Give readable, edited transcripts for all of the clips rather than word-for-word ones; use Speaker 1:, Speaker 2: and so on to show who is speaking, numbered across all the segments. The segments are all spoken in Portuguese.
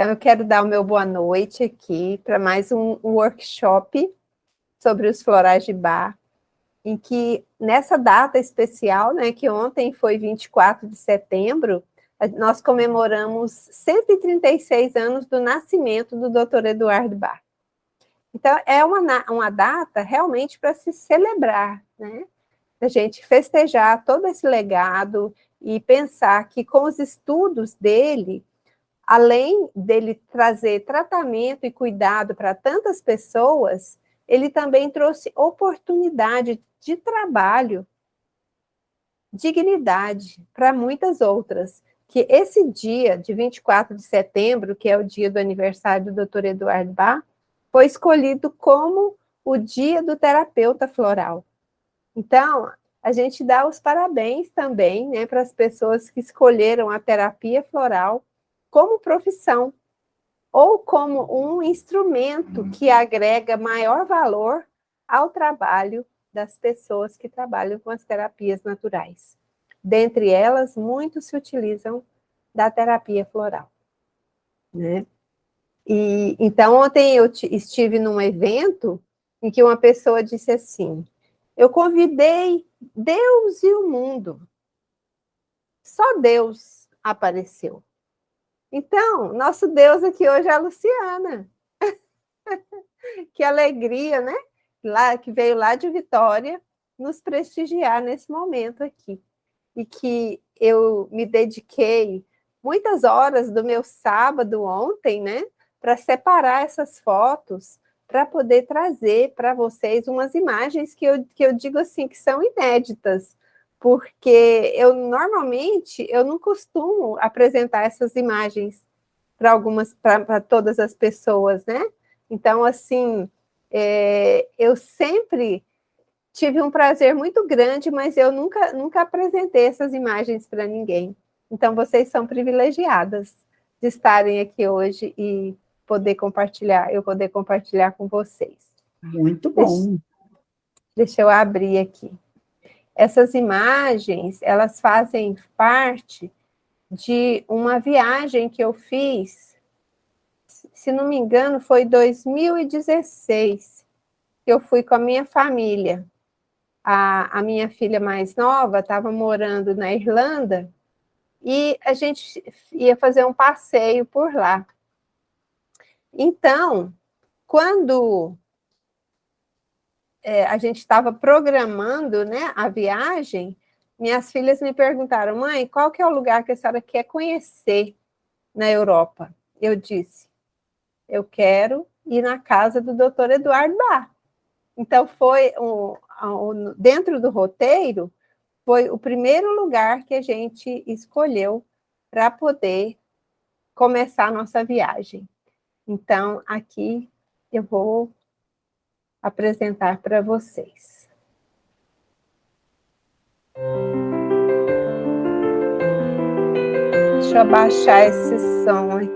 Speaker 1: Então, eu quero dar o meu boa noite aqui para mais um workshop sobre os florais de Bach, em que, nessa data especial, né, que ontem foi 24 de setembro, nós comemoramos 136 anos do nascimento do Dr. Eduardo Bach. Então, é uma data realmente para se celebrar, né? A gente festejar todo esse legado e pensar que com os estudos dele, além dele trazer tratamento e cuidado para tantas pessoas, ele também trouxe oportunidade de trabalho, dignidade para muitas outras. Que esse dia de 24 de setembro, que é o dia do aniversário do Dr. Eduardo Bach, foi escolhido como o dia do terapeuta floral. Então, a gente dá os parabéns também, né, para as pessoas que escolheram a terapia floral como profissão ou como um instrumento que agrega maior valor ao trabalho das pessoas que trabalham com as terapias naturais. Dentre elas, muitos se utilizam da terapia floral, né? E então, ontem eu estive num evento em que uma pessoa disse assim: eu convidei Deus e o mundo, só Deus apareceu. Então, nosso Deus aqui hoje é a Luciana. Que alegria, né? Que veio lá de Vitória nos prestigiar nesse momento aqui. E que eu me dediquei muitas horas do meu sábado ontem, né? Para separar essas fotos, para poder trazer para vocês umas imagens que eu digo assim, que são inéditas, porque normalmente eu não costumo apresentar essas imagens para todas as pessoas, né? Então, assim, eu sempre tive um prazer muito grande, mas eu nunca apresentei essas imagens para ninguém. Então, vocês são privilegiadas de estarem aqui hoje e eu poder compartilhar com vocês.
Speaker 2: Muito bom.
Speaker 1: Deixa eu abrir aqui. Essas imagens, elas fazem parte de uma viagem que eu fiz, se não me engano, foi 2016, que eu fui com a minha família. A minha filha mais nova estava morando na Irlanda e a gente ia fazer um passeio por lá. Então, quando a gente estava programando, né, a viagem, minhas filhas me perguntaram: mãe, qual que é o lugar que a senhora quer conhecer na Europa? Eu disse: eu quero ir na casa do Dr. Eduardo Bach. Então, foi dentro do roteiro, foi o primeiro lugar que a gente escolheu para poder começar a nossa viagem. Então, aqui eu vou apresentar para vocês. Deixa eu abaixar esse som aqui.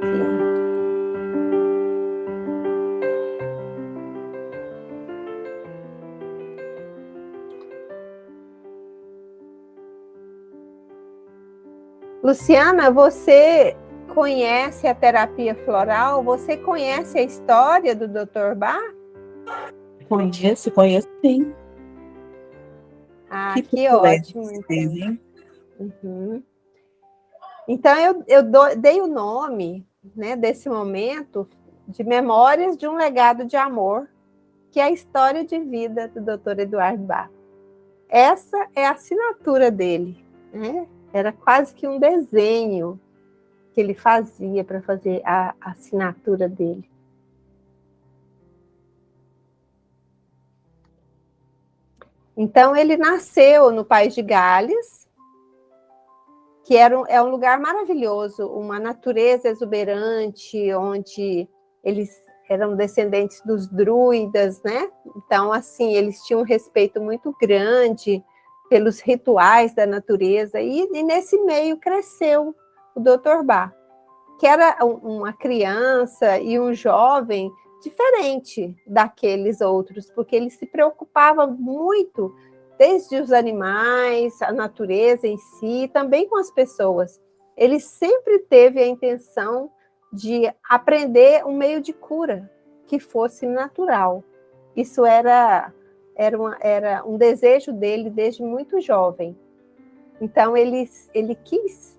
Speaker 1: Luciana, você conhece a terapia floral? Você conhece a história do Dr. Bach?
Speaker 2: Conheço sim.
Speaker 1: Ah, que ótimo. Então. Uhum. Então, eu dei o nome, né, desse momento de Memórias de um Legado de Amor, que é a história de vida do Dr. Eduardo Bach. Essa é a assinatura dele, né? Era quase que um desenho que ele fazia para fazer a assinatura dele. Então, ele nasceu no País de Gales, que é um lugar maravilhoso, uma natureza exuberante, onde eles eram descendentes dos druidas, né? Então, assim, eles tinham um respeito muito grande pelos rituais da natureza, e nesse meio cresceu o Dr. Bach, que era uma criança e um jovem diferente daqueles outros, porque ele se preocupava muito desde os animais, a natureza em si, também com as pessoas. Ele sempre teve a intenção de aprender um meio de cura que fosse natural. Isso era um desejo dele desde muito jovem. Então, ele quis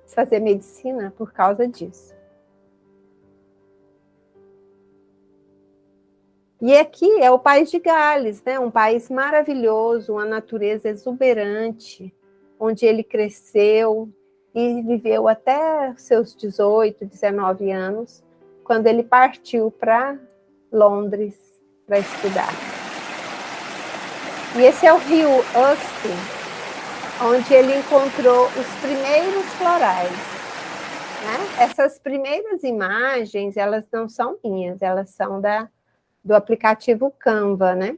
Speaker 1: fazer medicina por causa disso. E aqui é o país de Gales, né? Um país maravilhoso, uma natureza exuberante, onde ele cresceu e viveu até seus 18, 19 anos, quando ele partiu para Londres para estudar. E esse é o rio Usk, onde ele encontrou os primeiros florais. Né? Essas primeiras imagens, elas não são minhas, elas são do aplicativo Canva, né?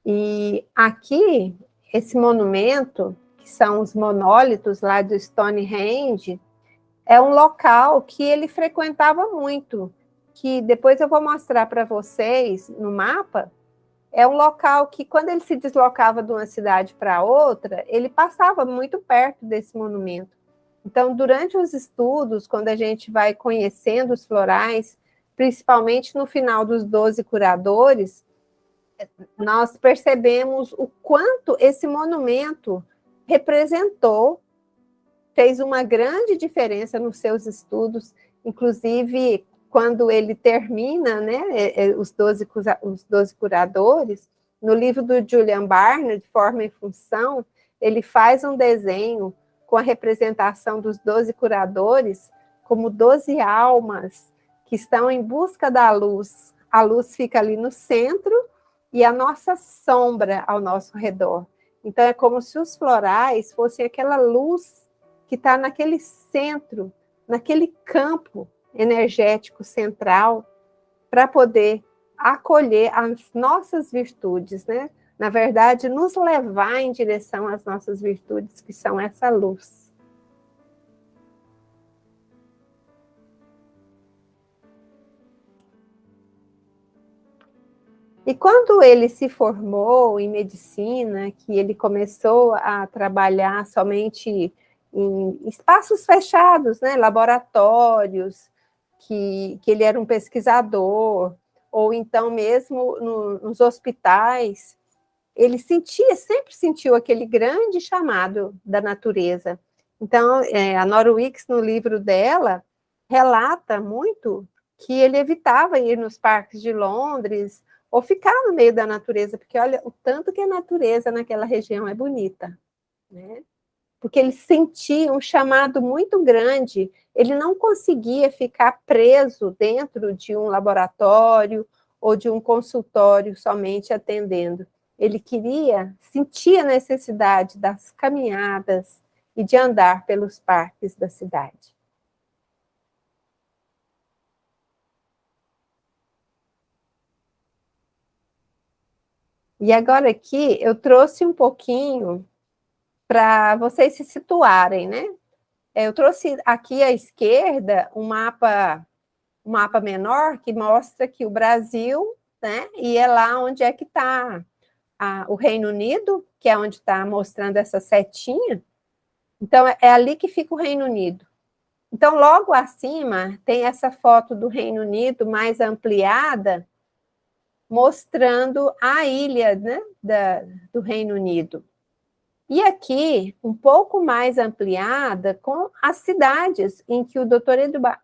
Speaker 1: E aqui, esse monumento, que são os monólitos lá do Stonehenge, é um local que ele frequentava muito, que depois eu vou mostrar para vocês no mapa. É um local que, quando ele se deslocava de uma cidade para outra, ele passava muito perto desse monumento. Então, durante os estudos, quando a gente vai conhecendo os florais, principalmente no final dos 12 curadores, nós percebemos o quanto esse monumento representou, fez uma grande diferença nos seus estudos, inclusive quando ele termina, né, os 12 curadores, no livro do Julian Barnard, Forma e Função, ele faz um desenho com a representação dos 12 curadores como 12 almas que estão em busca da luz. A luz fica ali no centro e a nossa sombra ao nosso redor. Então, é como se os florais fossem aquela luz que está naquele centro, naquele campo energético central, para poder acolher as nossas virtudes, né? Na verdade, nos levar em direção às nossas virtudes, que são essa luz. E quando ele se formou em medicina, que ele começou a trabalhar somente em espaços fechados, né, laboratórios, que ele era um pesquisador, ou então mesmo nos hospitais, ele sempre sentiu aquele grande chamado da natureza. Então, a Nora Wicks, no livro dela, relata muito que ele evitava ir nos parques de Londres ou ficar no meio da natureza, porque olha o tanto que a natureza naquela região é bonita, né? Porque ele sentia um chamado muito grande, ele não conseguia ficar preso dentro de um laboratório ou de um consultório somente atendendo. Ele sentia a necessidade das caminhadas e de andar pelos parques da cidade. E agora aqui eu trouxe um pouquinho para vocês se situarem, né? Eu trouxe aqui à esquerda um mapa menor que mostra que o Brasil, né? E é lá onde é que está o Reino Unido, que é onde está mostrando essa setinha. Então, é ali que fica o Reino Unido. Então, logo acima, tem essa foto do Reino Unido mais ampliada, mostrando a ilha, né, do Reino Unido. E aqui, um pouco mais ampliada, com as cidades em que o Dr.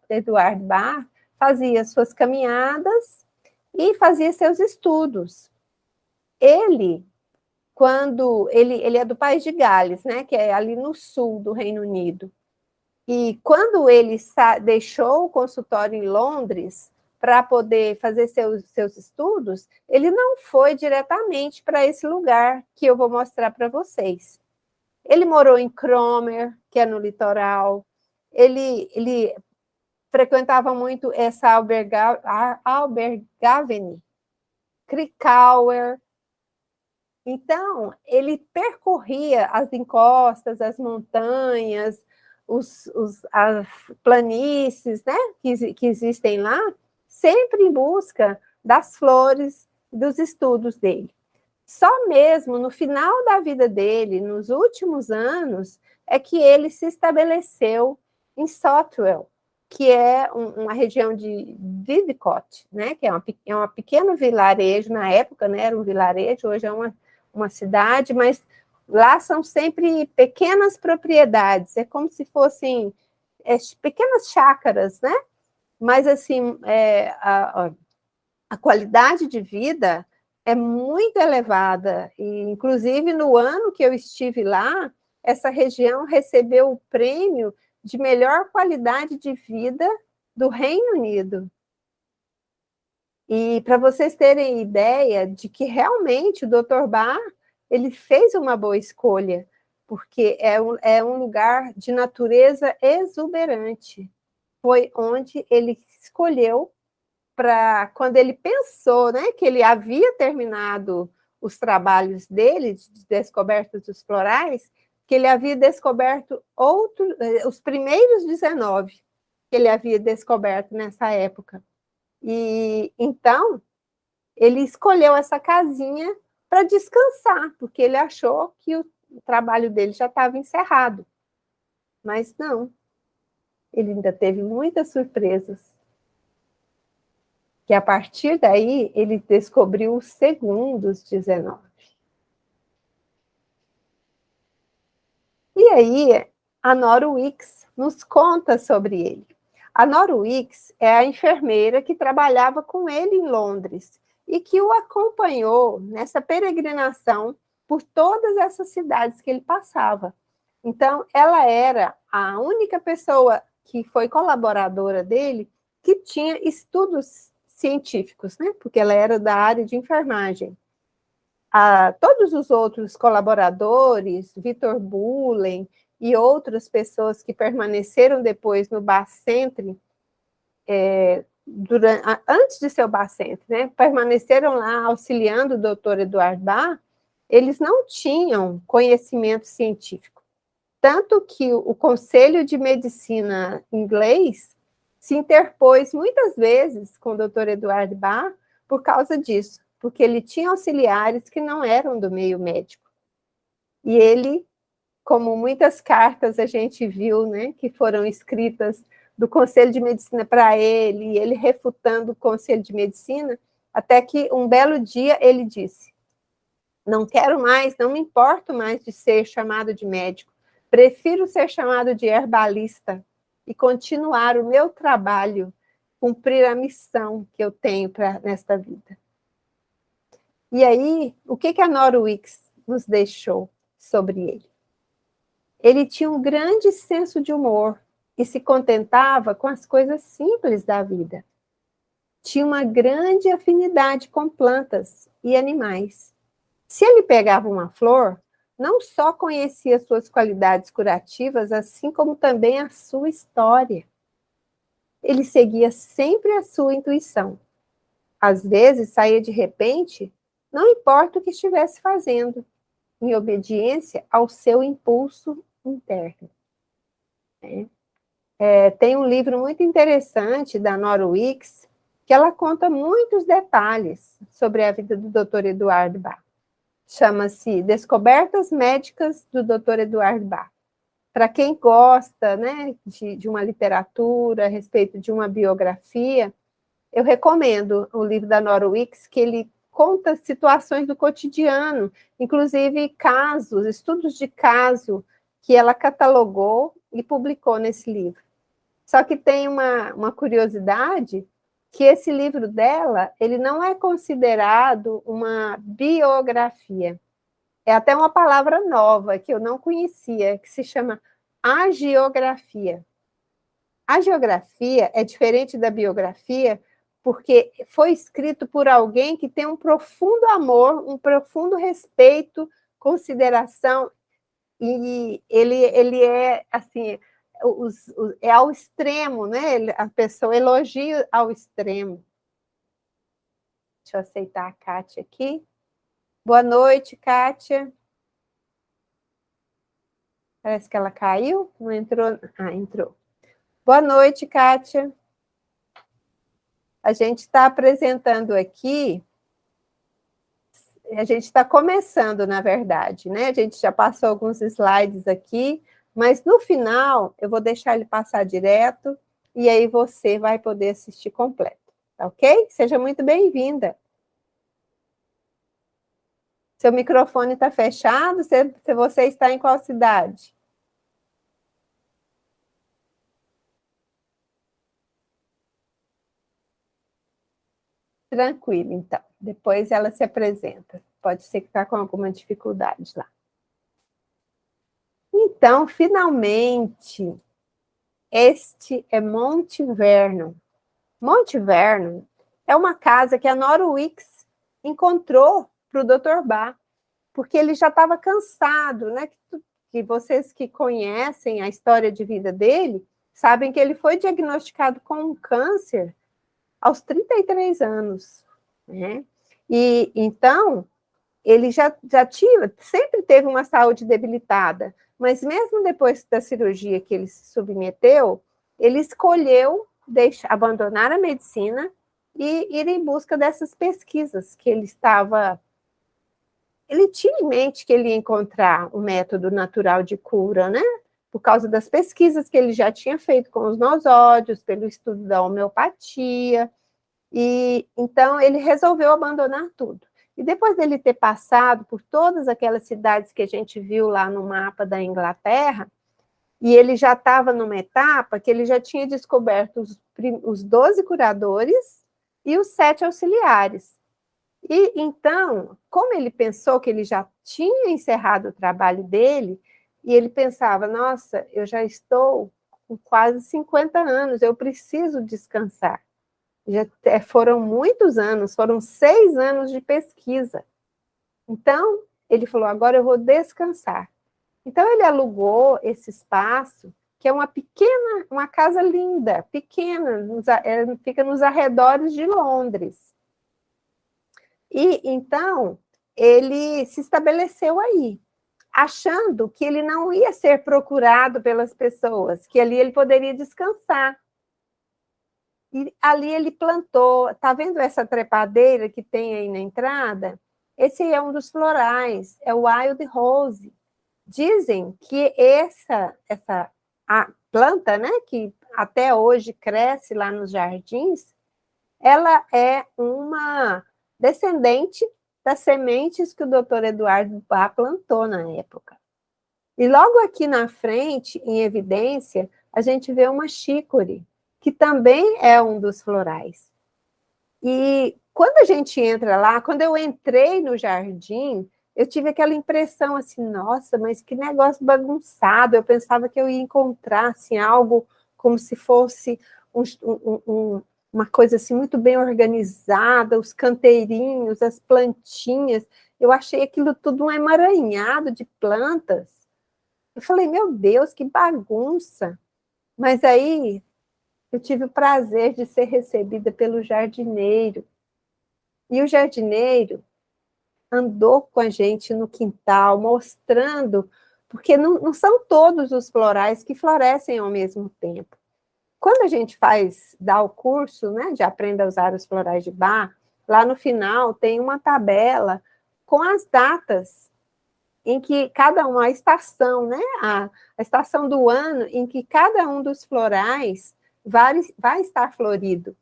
Speaker 1: Eduard Bach fazia suas caminhadas e fazia seus estudos. Ele é do país de Gales, né, que é ali no sul do Reino Unido. E quando ele deixou o consultório em Londres para poder fazer seus estudos, ele não foi diretamente para esse lugar que eu vou mostrar para vocês. Ele morou em Cromer, que é no litoral. Ele frequentava muito essa Albergavene, Krikauer. Então, ele percorria as encostas, as montanhas, as planícies, né, que existem lá, sempre em busca das flores, dos estudos dele. Só mesmo no final da vida dele, nos últimos anos, é que ele se estabeleceu em Southwell, que é uma região de Didcot, né, que é um pequeno vilarejo, na época, né, era um vilarejo, hoje é uma cidade, mas lá são sempre pequenas propriedades, é como se fossem pequenas chácaras, né, mas assim, a qualidade de vida é muito elevada, e inclusive no ano que eu estive lá, essa região recebeu o prêmio de melhor qualidade de vida do Reino Unido. E para vocês terem ideia de que realmente o Dr. Bach, ele fez uma boa escolha, porque é um lugar de natureza exuberante. Foi onde ele escolheu para, quando ele pensou, né, que ele havia terminado os trabalhos dele, de descobertas dos florais, que ele havia descoberto os primeiros 19 que ele havia descoberto nessa época. E então, ele escolheu essa casinha para descansar, porque ele achou que o trabalho dele já estava encerrado. Mas não, ele ainda teve muitas surpresas. Que a partir daí, ele descobriu os segundos 19. E aí, a Nora Wicks nos conta sobre ele. A Nora Wicks é a enfermeira que trabalhava com ele em Londres e que o acompanhou nessa peregrinação por todas essas cidades que ele passava. Então, ela era a única pessoa que foi colaboradora dele que tinha estudos científicos, né? Porque ela era da área de enfermagem. Todos os outros colaboradores, Victor Bullen e outras pessoas que permaneceram depois no Bach Centre, antes de ser o Bach Centre, né, permaneceram lá auxiliando o Dr. Eduard Bach, eles não tinham conhecimento científico. Tanto que o Conselho de Medicina inglês se interpôs muitas vezes com o Dr. Eduard Bach por causa disso, porque ele tinha auxiliares que não eram do meio médico. E ele, como muitas cartas a gente viu, né, que foram escritas do Conselho de Medicina para ele, e ele refutando o Conselho de Medicina, até que um belo dia ele disse: não quero mais, não me importo mais de ser chamado de médico, prefiro ser chamado de herbalista e continuar o meu trabalho, cumprir a missão que eu tenho nesta vida. E aí, o que a Nora Wicks nos deixou sobre ele? Ele tinha um grande senso de humor e se contentava com as coisas simples da vida. Tinha uma grande afinidade com plantas e animais. Se ele pegava uma flor, não só conhecia suas qualidades curativas, assim como também a sua história. Ele seguia sempre a sua intuição. Às vezes, saía de repente, não importa o que estivesse fazendo, em obediência ao seu impulso interno. Tem um livro muito interessante da Nora Wicks, que ela conta muitos detalhes sobre a vida do Dr. Eduard Bach. Chama-se Descobertas Médicas do Dr. Eduard Bach. Para quem gosta, né, de uma literatura a respeito de uma biografia, eu recomendo o livro da Nora Wicks, que ele conta situações do cotidiano, inclusive casos, estudos de caso que ela catalogou e publicou nesse livro. Só que tem uma curiosidade, que esse livro dela, ele não é considerado uma biografia. É até uma palavra nova, que eu não conhecia, que se chama agiografia. A geografia é diferente da biografia, porque foi escrito por alguém que tem um profundo amor, um profundo respeito, consideração, e ele é, assim, é ao extremo, né? A pessoa elogia ao extremo. Deixa eu aceitar a Kátia aqui. Boa noite, Kátia. Parece que ela caiu, não entrou? Ah, entrou. Boa noite, Kátia. A gente está apresentando aqui, a gente está começando, na verdade, né? A gente já passou alguns slides aqui, mas no final, eu vou deixar ele passar direto, e aí você vai poder assistir completo, tá ok? Seja muito bem-vinda. Seu microfone está fechado? Se você está em qual cidade? Tranquilo, então. Depois ela se apresenta. Pode ser que está com alguma dificuldade lá. Então, finalmente, este é Monte Vernon. Monte Vernon é uma casa que a Nora Weeks encontrou para o Dr. Bach, porque ele já estava cansado, né? Que vocês que conhecem a história de vida dele, sabem que ele foi diagnosticado com um câncer aos 33 anos, né? E então, ele já tinha, sempre teve uma saúde debilitada, mas mesmo depois da cirurgia que ele se submeteu, ele escolheu abandonar a medicina e ir em busca dessas pesquisas que ele estava. Ele tinha em mente que ele ia encontrar um método natural de cura, né? Por causa das pesquisas que ele já tinha feito com os nosódios, pelo estudo da homeopatia, e então ele resolveu abandonar tudo. E depois dele ter passado por todas aquelas cidades que a gente viu lá no mapa da Inglaterra, e ele já estava numa etapa que ele já tinha descoberto os 12 curadores e os 7 auxiliares. E então, como ele pensou que ele já tinha encerrado o trabalho dele, e ele pensava, nossa, eu já estou com quase 50 anos, eu preciso descansar. Já foram muitos anos, foram 6 anos de pesquisa. Então, ele falou, agora eu vou descansar. Então, ele alugou esse espaço, que é uma casa linda, pequena, fica nos arredores de Londres. E, então, ele se estabeleceu aí, achando que ele não ia ser procurado pelas pessoas, que ali ele poderia descansar. E ali ele plantou, tá vendo essa trepadeira que tem aí na entrada? Esse é um dos florais, é o Wild Rose. Dizem que a planta, né, que até hoje cresce lá nos jardins, ela é uma descendente das sementes que o Dr. Eduardo Bach plantou na época. E logo aqui na frente, em evidência, a gente vê uma chícore, que também é um dos florais. E quando a gente entra lá, quando eu entrei no jardim, eu tive aquela impressão assim, nossa, mas que negócio bagunçado. Eu pensava que eu ia encontrar assim, algo como se fosse uma coisa assim muito bem organizada, os canteirinhos, as plantinhas. Eu achei aquilo tudo um emaranhado de plantas. Eu falei, meu Deus, que bagunça. Mas aí eu tive o prazer de ser recebida pelo jardineiro. E o jardineiro andou com a gente no quintal, mostrando, porque não são todos os florais que florescem ao mesmo tempo. Quando a gente dá o curso, né, de Aprenda a Usar os Florais de Bach, lá no final tem uma tabela com as datas em que a estação, né, a estação do ano em que cada um dos florais vai estar florido.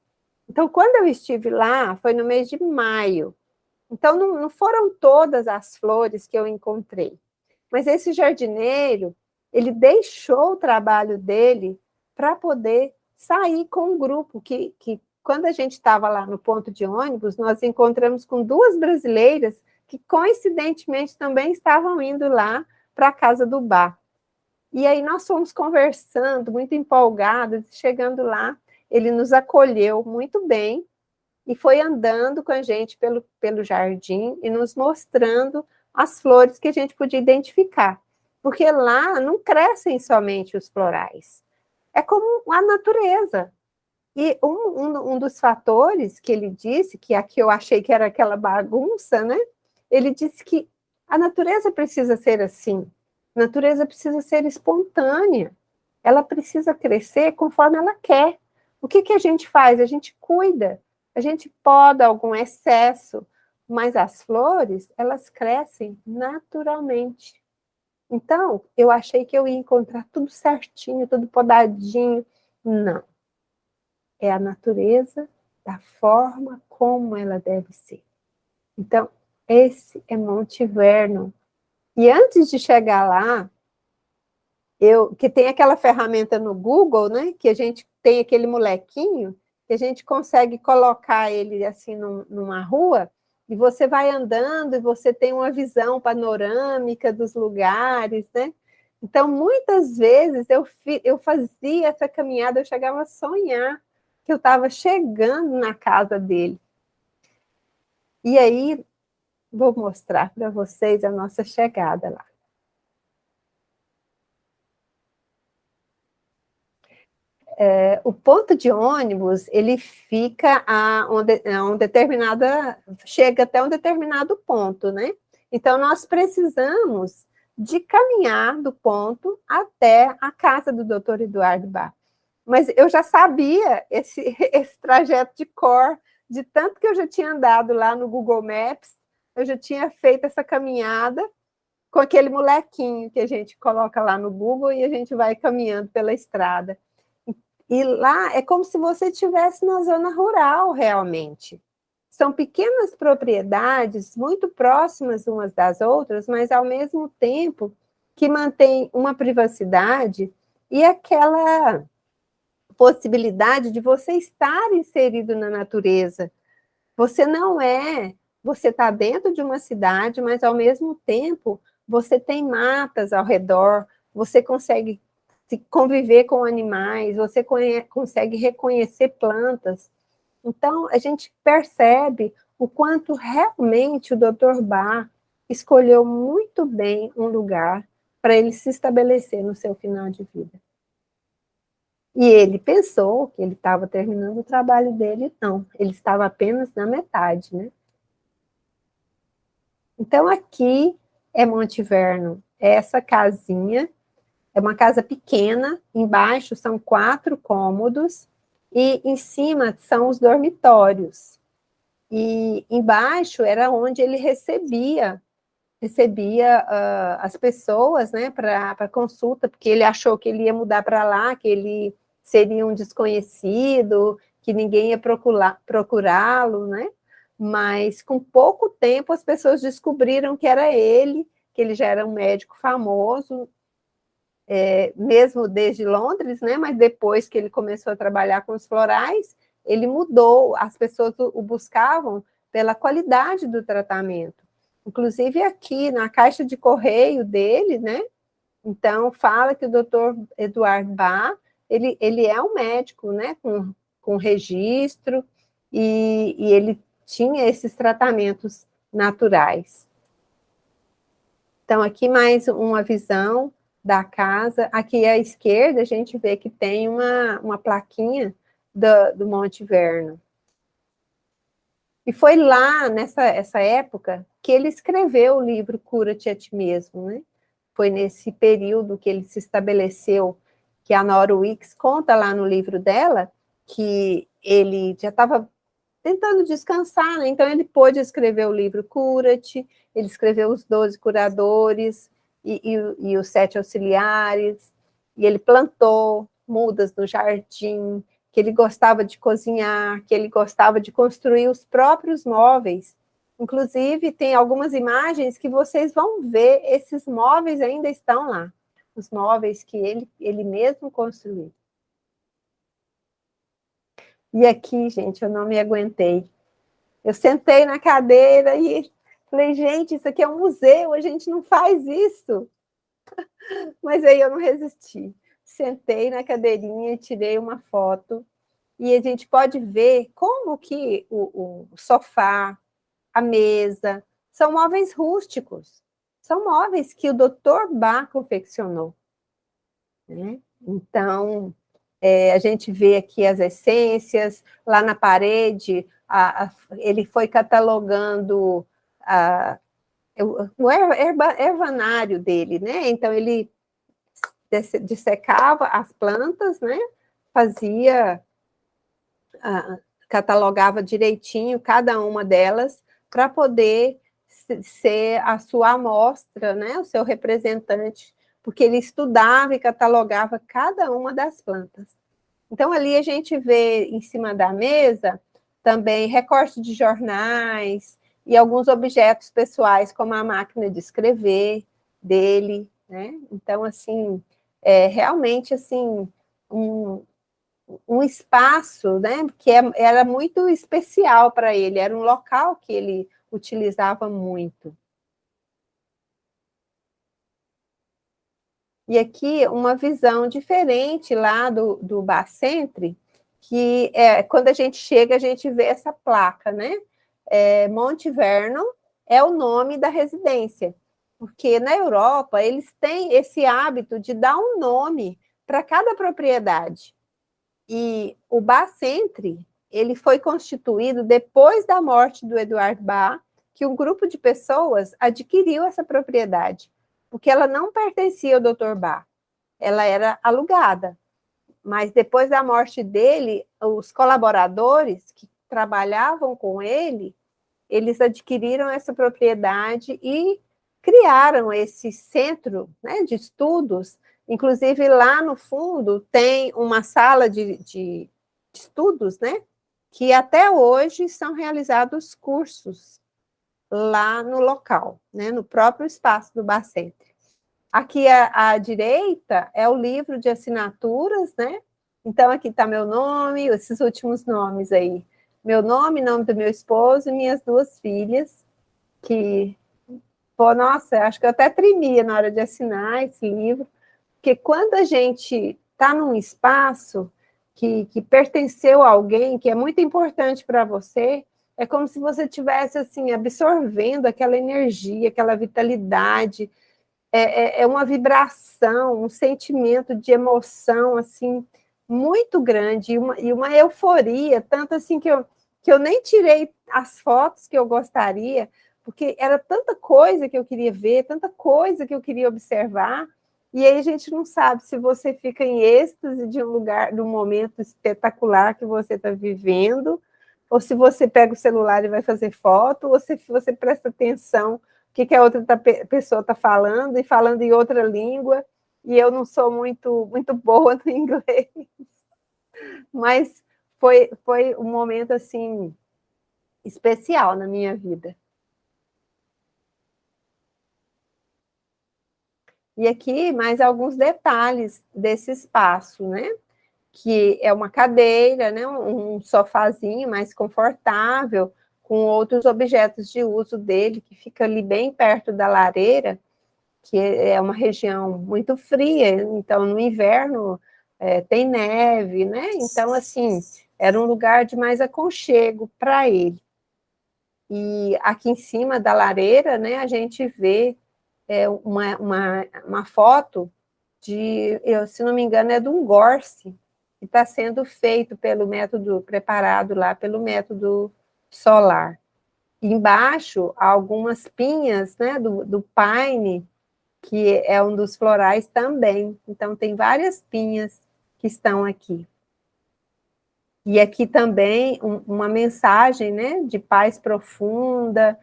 Speaker 1: Então, quando eu estive lá, foi no mês de maio. Então, não foram todas as flores que eu encontrei. Mas esse jardineiro, ele deixou o trabalho dele para poder sair com um grupo que quando a gente estava lá no ponto de ônibus, nós encontramos com 2 brasileiras que, coincidentemente, também estavam indo lá para a casa do Bach. E aí nós fomos conversando, muito empolgados, chegando lá, ele nos acolheu muito bem, e foi andando com a gente pelo jardim e nos mostrando as flores que a gente podia identificar. Porque lá não crescem somente os florais. É como a natureza. E um dos fatores que ele disse, que aqui eu achei que era aquela bagunça, né? Ele disse que a natureza precisa ser assim. A natureza precisa ser espontânea. Ela precisa crescer conforme ela quer. O que a gente faz? A gente cuida. A gente poda algum excesso, mas as flores, elas crescem naturalmente. Então, eu achei que eu ia encontrar tudo certinho, tudo podadinho. Não. é a natureza da forma como ela deve ser. Então, esse é Monte Vernon. E antes de chegar lá, que tem aquela ferramenta no Google, né, que a gente tem aquele molequinho, que a gente consegue colocar ele assim numa rua, e você vai andando e você tem uma visão panorâmica dos lugares, né? Então, muitas vezes eu fazia essa caminhada, eu chegava a sonhar que eu estava chegando na casa dele. E aí, vou mostrar para vocês a nossa chegada lá. O ponto de ônibus, ele fica chega até um determinado ponto, né? Então, nós precisamos de caminhar do ponto até a casa do Dr. Eduardo Bach. Mas eu já sabia esse trajeto de cor, de tanto que eu já tinha andado lá no Google Maps, eu já tinha feito essa caminhada com aquele molequinho que a gente coloca lá no Google e a gente vai caminhando pela estrada. E lá é como se você estivesse na zona rural, realmente. São pequenas propriedades muito próximas umas das outras, mas ao mesmo tempo que mantém uma privacidade e aquela possibilidade de você estar inserido na natureza. Você está dentro de uma cidade, mas ao mesmo tempo você tem matas ao redor, você consegue conviver com animais, você consegue reconhecer plantas. Então, a gente percebe o quanto realmente o Dr. Bach escolheu muito bem um lugar para ele se estabelecer no seu final de vida. E ele pensou que ele estava terminando o trabalho dele, não. Ele estava apenas na metade, né? Então, aqui é Monte Vernon. É essa casinha. É uma casa pequena, embaixo são 4 cômodos, e em cima são os dormitórios. E embaixo era onde ele recebia as pessoas, né, para consulta, porque ele achou que ele ia mudar para lá, que ele seria um desconhecido, que ninguém ia procurá-lo, né? Mas com pouco tempo as pessoas descobriram que era ele, que ele já era um médico famoso, mesmo desde Londres, né? Mas depois que ele começou a trabalhar com os florais, ele mudou, as pessoas o buscavam pela qualidade do tratamento. Inclusive aqui na caixa de correio dele, né? Então fala que o Dr. Eduardo Bach, ele é um médico, né? Com registro, e ele tinha esses tratamentos naturais. Então, aqui mais uma visão da casa. Aqui à esquerda, a gente vê que tem uma plaquinha do Monte Vernon. E foi lá, essa época, que ele escreveu o livro Cura-te a ti mesmo, né? Foi nesse período que ele se estabeleceu, que a Nora Wicks conta lá no livro dela, que ele já estava tentando descansar, né? Então ele pôde escrever o livro Cura-te, ele escreveu os 12 curadores e os 7 auxiliares, e ele plantou mudas no jardim, que ele gostava de cozinhar, que ele gostava de construir os próprios móveis. Inclusive, tem algumas imagens que vocês vão ver, esses móveis ainda estão lá, os móveis que ele mesmo construiu. E aqui, gente, eu não me aguentei. Eu sentei na cadeira e falei, gente, isso aqui é um museu, a gente não faz isso. Mas aí eu não resisti. Sentei na cadeirinha e tirei uma foto. E a gente pode ver como que o sofá, a mesa, são móveis rústicos. São móveis que o Dr. Bach confeccionou. Né? Então, a gente vê aqui as essências, lá na parede, ele foi catalogando o ervanário dele, né? Então, ele dissecava as plantas, né? Fazia, catalogava direitinho cada uma delas para poder ser a sua amostra, né? O seu representante, porque ele estudava e catalogava cada uma das plantas. Então, ali a gente vê em cima da mesa também recorte de jornais e alguns objetos pessoais, como a máquina de escrever dele, né? Então, assim, realmente, assim, um espaço, né, que era muito especial para ele, era um local que ele utilizava muito. E aqui uma visão diferente lá do Bacentri, que quando a gente chega, a gente vê essa placa, né? Monte Vernon é o nome da residência, porque na Europa eles têm esse hábito de dar um nome para cada propriedade. E o Bacentri, ele foi constituído depois da morte do Eduard Bach, que um grupo de pessoas adquiriu essa propriedade, porque ela não pertencia ao Dr. Bach, ela era alugada. Mas depois da morte dele, os colaboradores que trabalhavam com ele, eles adquiriram essa propriedade e criaram esse centro, né, de estudos. Inclusive, lá no fundo, tem uma sala de estudos, né, que até hoje são realizados cursos lá no local, né, no próprio espaço do Bacentri. Aqui à direita é o livro de assinaturas, né? Então, aqui está meu nome, esses últimos nomes aí. Meu nome, nome do meu esposo e minhas duas filhas, que, pô, nossa, acho que eu até tremia na hora de assinar esse livro, porque quando a gente está num espaço que pertenceu a alguém, que é muito importante para você, é como se você estivesse, assim, absorvendo aquela energia, aquela vitalidade, é uma vibração, um sentimento de emoção, assim, muito grande, e uma euforia, tanto assim que eu nem tirei as fotos que eu gostaria, porque era tanta coisa que eu queria ver, tanta coisa que eu queria observar, e aí a gente não sabe se você fica em êxtase de um lugar, de um momento espetacular que você está vivendo, ou se você pega o celular e vai fazer foto, ou se você presta atenção que a outra pessoa está falando, e falando em outra língua, e eu não sou muito boa no inglês. Mas foi um momento, assim, especial na minha vida. E aqui, mais alguns detalhes desse espaço, né? Que é uma cadeira, né? Um sofazinho mais confortável, com outros objetos de uso dele, que fica ali bem perto da lareira, que é uma região muito fria, então no inverno tem neve, né? Então, assim, era um lugar de mais aconchego para ele. E aqui em cima da lareira, né, a gente vê uma foto de, se não me engano, é de um gorse, que está sendo feito pelo método, preparado lá pelo método solar. E embaixo, algumas pinhas, né, do pine, que é um dos florais também. Então, tem várias pinhas que estão aqui. E aqui também uma mensagem, né, de paz profunda,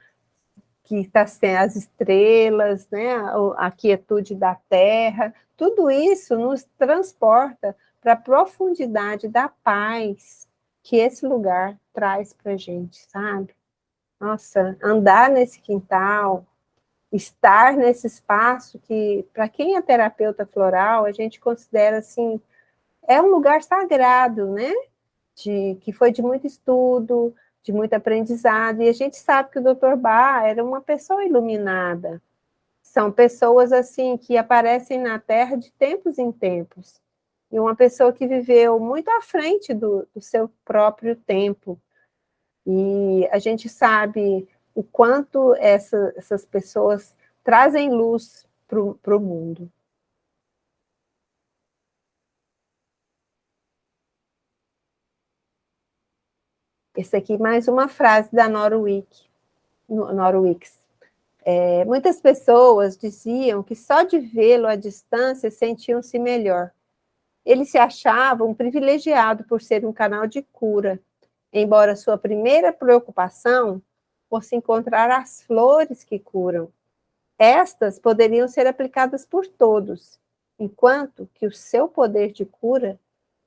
Speaker 1: que está sendo as estrelas, né, a quietude da terra. Tudo isso nos transporta para a profundidade da paz que esse lugar traz para a gente, sabe? Nossa, andar nesse quintal, estar nesse espaço que, para quem é terapeuta floral, a gente considera assim, é um lugar sagrado, né? Que foi de muito estudo, de muito aprendizado, e a gente sabe que o Dr. Bach era uma pessoa iluminada. São pessoas assim que aparecem na Terra de tempos em tempos. E uma pessoa que viveu muito à frente do seu próprio tempo. E a gente sabe o quanto essas pessoas trazem luz para o mundo. Esse aqui, mais uma frase da Norwix. Muitas pessoas diziam que só de vê-lo à distância sentiam-se melhor. Ele se achava um privilegiado por ser um canal de cura, embora sua primeira preocupação fosse encontrar as flores que curam. Estas poderiam ser aplicadas por todos, enquanto que o seu poder de cura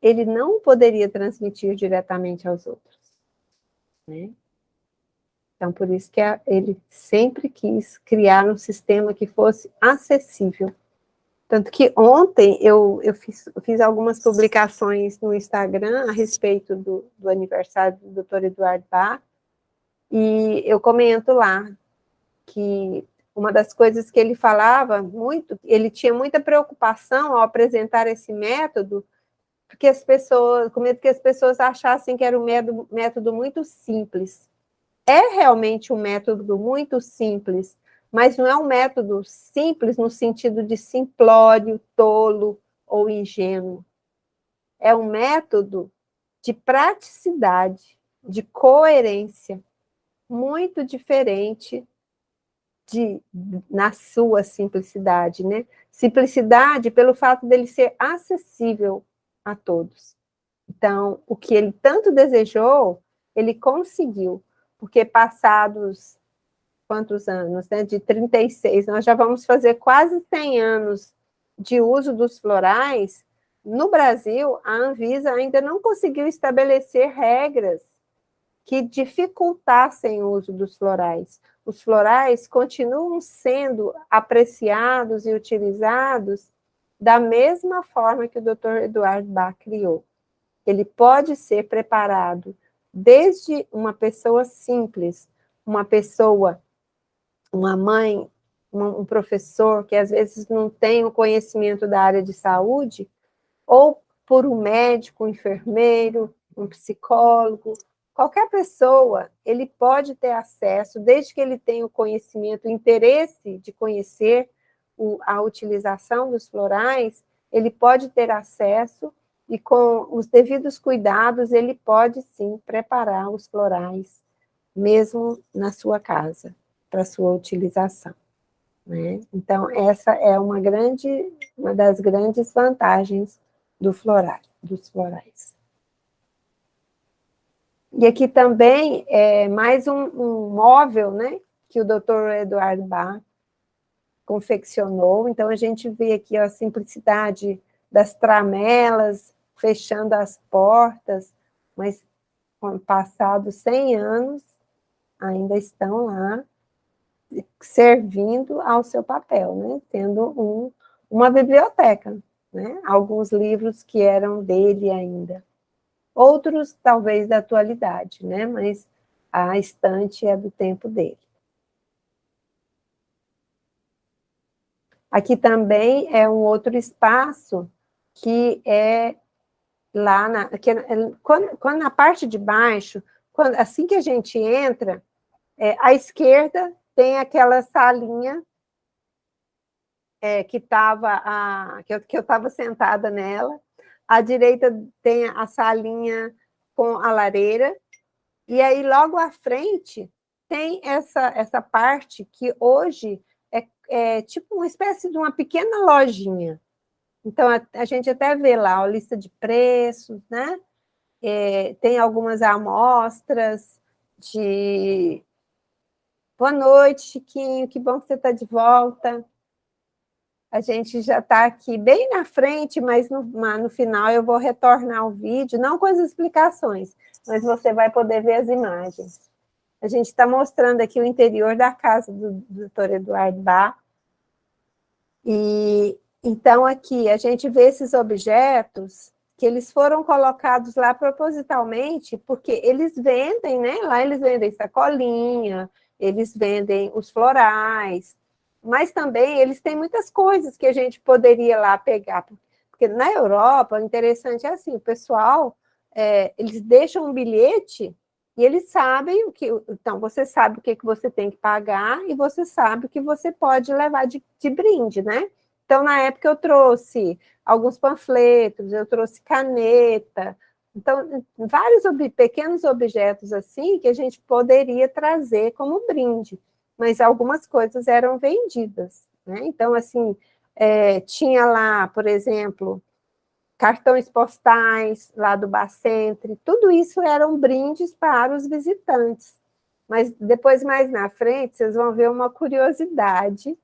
Speaker 1: ele não poderia transmitir diretamente aos outros, né? Então, por isso que ele sempre quis criar um sistema que fosse acessível. Tanto que ontem eu fiz algumas publicações no Instagram a respeito do aniversário do Dr. Eduardo Bach, e eu comento lá que uma das coisas que ele falava muito, ele tinha muita preocupação ao apresentar esse método, porque as pessoas, com medo que as pessoas achassem que era um método muito simples. É realmente um método muito simples, mas não é um método simples no sentido de simplório, tolo ou ingênuo. É um método de praticidade, de coerência, muito diferente na sua simplicidade, né? Simplicidade pelo fato dele ser acessível a todos. Então, o que ele tanto desejou, ele conseguiu, porque passados quantos anos, né? De 36, nós já vamos fazer quase 100 anos de uso dos florais. No Brasil, a Anvisa ainda não conseguiu estabelecer regras que dificultassem o uso dos florais. Os florais continuam sendo apreciados e utilizados da mesma forma que o Dr. Eduardo Bach criou. Ele pode ser preparado desde uma pessoa simples, uma pessoa, uma mãe, um professor que às vezes não tem o conhecimento da área de saúde, ou por um médico, um enfermeiro, um psicólogo, qualquer pessoa, ele pode ter acesso, desde que ele tenha o conhecimento, o interesse de conhecer a utilização dos florais, ele pode ter acesso e com os devidos cuidados, ele pode sim preparar os florais, mesmo na sua casa, para sua utilização, né? Então, essa é uma das grandes vantagens dos florais. E aqui também é mais um móvel, né, que o Dr. Eduardo Bach confeccionou. Então, a gente vê aqui ó, a simplicidade das tramelas, fechando as portas, mas passados 100 anos, ainda estão lá, servindo ao seu papel, né, tendo uma biblioteca, né, alguns livros que eram dele ainda. Outros, talvez, da atualidade, né? Mas a estante é do tempo dele. Aqui também é um outro espaço que é lá, quando na parte de baixo, assim que a gente entra, à esquerda tem aquela salinha que eu estava sentada nela, à direita tem a salinha com a lareira, e aí, logo à frente, tem essa parte que hoje é tipo uma espécie de uma pequena lojinha. Então, a gente até vê lá a lista de preços, né? Tem algumas amostras de... Boa noite, Chiquinho, que bom que você está de volta. A gente já está aqui bem na frente, mas no final eu vou retornar o vídeo, não com as explicações, mas você vai poder ver as imagens. A gente está mostrando aqui o interior da casa do Dr. Eduardo Bach. E então aqui a gente vê esses objetos que eles foram colocados lá propositalmente, porque eles vendem, né? Lá eles vendem sacolinha, eles vendem os florais, mas também eles têm muitas coisas que a gente poderia lá pegar, porque na Europa, o interessante é assim, o pessoal, eles deixam um bilhete e eles sabem o que... Então, você sabe o que você tem que pagar e você sabe o que você pode levar de brinde, né? Então, na época, eu trouxe alguns panfletos, eu trouxe caneta, então, vários pequenos objetos assim que a gente poderia trazer como brinde, mas algumas coisas eram vendidas, né? Então, assim, tinha lá, por exemplo, cartões postais lá do Bacentri, tudo isso eram brindes para os visitantes. Mas depois, mais na frente, vocês vão ver uma curiosidade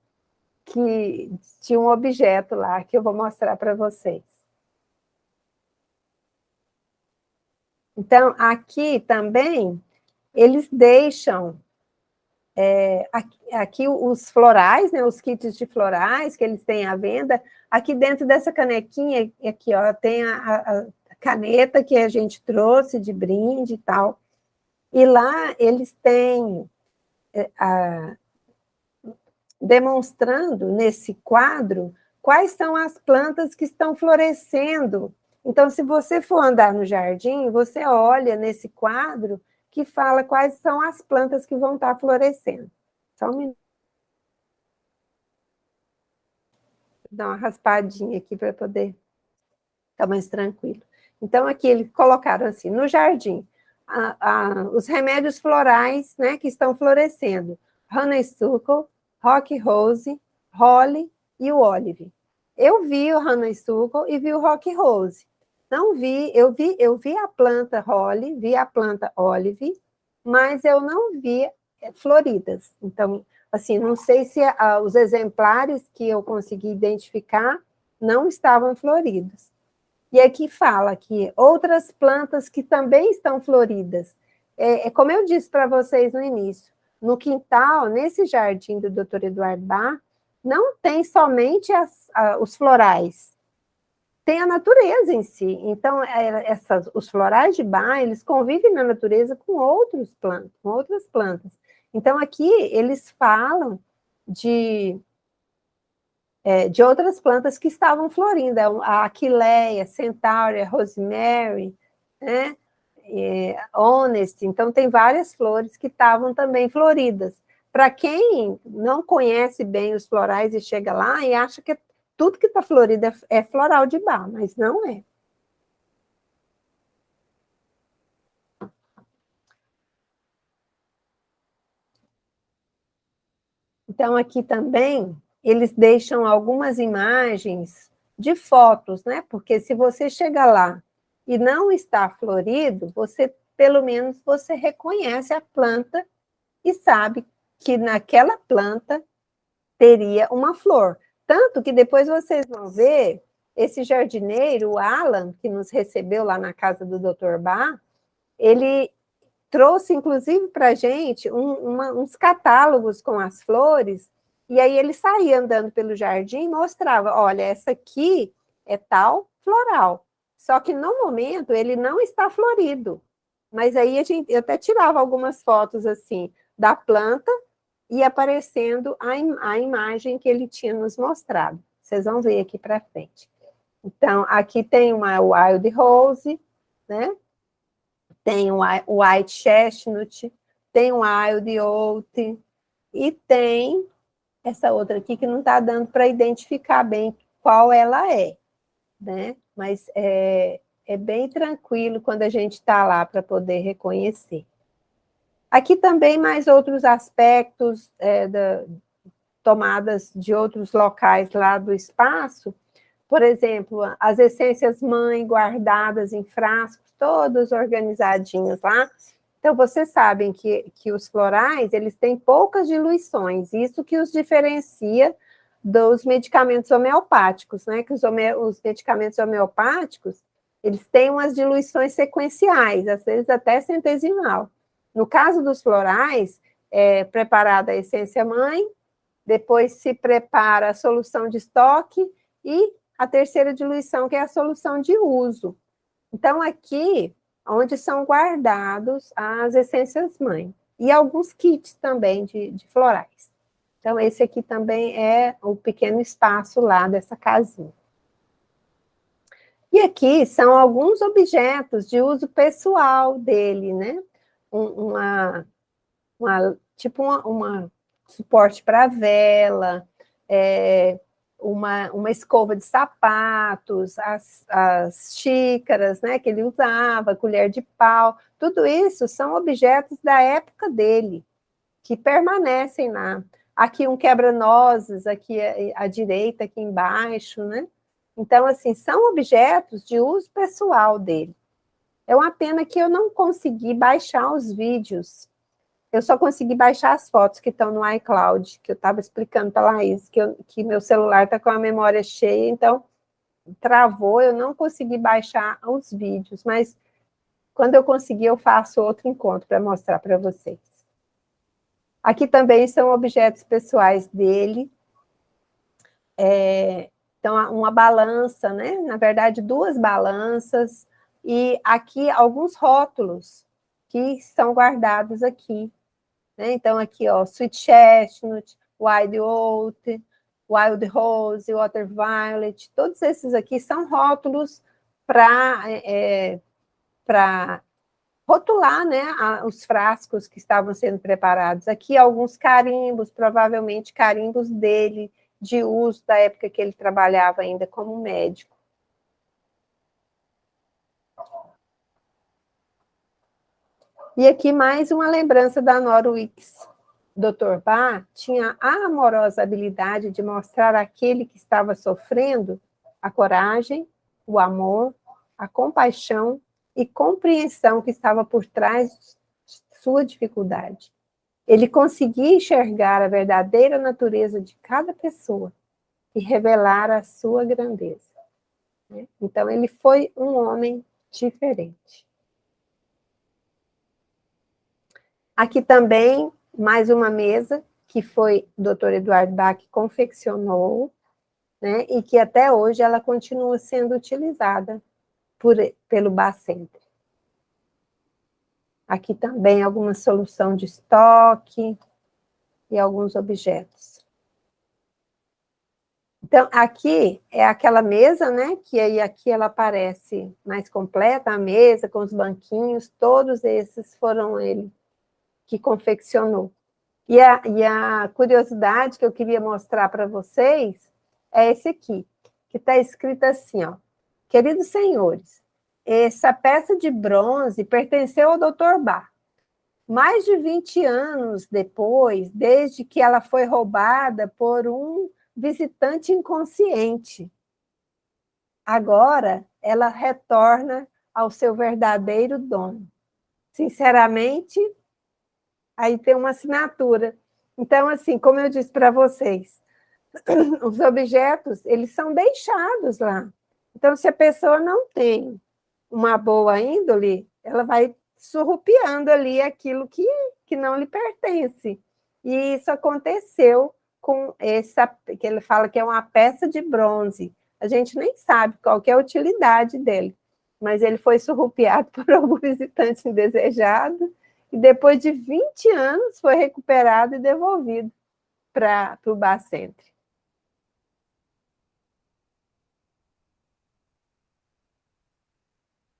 Speaker 1: que tinha um objeto lá que eu vou mostrar para vocês. Então, aqui também, eles deixam aqui os florais, né, os kits de florais que eles têm à venda. Aqui dentro dessa canequinha, aqui, ó, tem a caneta que a gente trouxe de brinde e tal. E lá eles têm, demonstrando nesse quadro, quais são as plantas que estão florescendo. Então, se você for andar no jardim, você olha nesse quadro que fala quais são as plantas que vão estar florescendo. Só um minuto. Vou dar uma raspadinha aqui para poder ficar mais tranquilo. Então, aqui eles colocaram assim, no jardim, os remédios florais, né, que estão florescendo. Honeysuckle, Rock Rose, Holly e o Olive. Eu vi o Honeysuckle e vi o Rock Rose. Não vi, eu vi a planta Holly, vi a planta Olive, mas eu não vi floridas. Então, assim, não sei se os exemplares que eu consegui identificar não estavam floridos. E aqui fala que outras plantas que também estão floridas. Como eu disse para vocês no início, no quintal, nesse jardim do Dr. Eduardo Bach, não tem somente os florais, tem a natureza em si. Então, os florais de Bach, eles convivem na natureza com outras plantas. Então, aqui eles falam de outras plantas que estavam florindo, a Aquileia, Centaurea, Rosemary, né? Honest, então tem várias flores que estavam também floridas. Para quem não conhece bem os florais e chega lá e acha que tudo que está florido é floral de Bach, mas não é. Então, aqui também, eles deixam algumas imagens de fotos, né? Porque se você chega lá e não está florido, pelo menos, você reconhece a planta e sabe que naquela planta teria uma flor. Tanto que depois vocês vão ver, esse jardineiro, o Alan, que nos recebeu lá na casa do Dr. Bach, ele trouxe, inclusive, para a gente uns catálogos com as flores, e aí ele saía andando pelo jardim e mostrava, olha, essa aqui é tal floral, só que no momento ele não está florido, mas aí eu até tirava algumas fotos assim, da planta, e aparecendo a imagem que ele tinha nos mostrado. Vocês vão ver aqui para frente. Então, aqui tem uma Wild Rose, né? Tem o White Chestnut, tem o Wild Oat, e tem essa outra aqui que não está dando para identificar bem qual ela é, né? Mas é bem tranquilo quando a gente está lá para poder reconhecer. Aqui também mais outros aspectos tomadas de outros locais lá do espaço, por exemplo, as essências mãe guardadas em frascos, todos organizadinhos lá. Então, vocês sabem que os florais, eles têm poucas diluições, isso que os diferencia dos medicamentos homeopáticos, né? Que os medicamentos homeopáticos, eles têm umas diluições sequenciais, às vezes até centesimal. No caso dos florais, é preparada a essência mãe, depois se prepara a solução de estoque e a terceira diluição, que é a solução de uso. Então, aqui, onde são guardados as essências mãe. E alguns kits também de florais. Então, esse aqui também é o pequeno espaço lá dessa casinha. E aqui são alguns objetos de uso pessoal dele, né? Tipo uma suporte para vela, uma escova de sapatos, as xícaras, né, que ele usava, colher de pau, tudo isso são objetos da época dele, que permanecem lá. Aqui um quebra-nozes, aqui à direita, aqui embaixo, né? Então, assim, são objetos de uso pessoal dele. É uma pena que eu não consegui baixar os vídeos. Eu só consegui baixar as fotos que estão no iCloud, que eu estava explicando para a Laís, que meu celular está com a memória cheia, então travou, eu não consegui baixar os vídeos, mas Quando eu conseguir, eu faço outro encontro para mostrar para vocês. Aqui também são objetos pessoais dele. Então, uma balança, né? Na verdade, 2 balanças. E aqui, alguns rótulos que estão guardados aqui. Né? Então, aqui, ó, Sweet Chestnut, Wild Oat, Wild Rose, Water Violet. Todos esses aqui são rótulos para rotular, né, os frascos que estavam sendo preparados. Aqui alguns carimbos, provavelmente carimbos dele, de uso da época que ele trabalhava ainda como médico. E aqui mais uma lembrança da Nora Weeks. Dr. Bach tinha a amorosa habilidade de mostrar àquele que estava sofrendo a coragem, o amor, a compaixão e compreensão que estava por trás de sua dificuldade. Ele conseguia enxergar a verdadeira natureza de cada pessoa e revelar a sua grandeza. Então, ele foi um homem diferente. Aqui também, mais uma mesa, que foi o Dr. Eduardo Bach que confeccionou, né, e que até hoje ela continua sendo utilizada pelo Bach Center. Aqui também alguma solução de estoque e alguns objetos. Então, aqui é aquela mesa, né, que aí aqui ela aparece mais completa, a mesa com os banquinhos, todos esses foram ele que confeccionou. E a curiosidade que eu queria mostrar para vocês é esse aqui, que está escrito assim, ó, queridos senhores, essa peça de bronze pertenceu ao Dr. Bach. Mais de 20 anos depois, desde que ela foi roubada por um visitante inconsciente. Agora, ela retorna ao seu verdadeiro dono. Sinceramente, aí tem uma assinatura. Então, assim, como eu disse para vocês, os objetos, eles são deixados lá. Então, se a pessoa não tem uma boa índole, ela vai surrupiando ali aquilo que não lhe pertence. E isso aconteceu com essa, que ele fala que é uma peça de bronze. A gente nem sabe qual que é a utilidade dele, mas ele foi surrupiado por algum visitante indesejado e depois de 20 anos foi recuperado e devolvido para o Bach Center.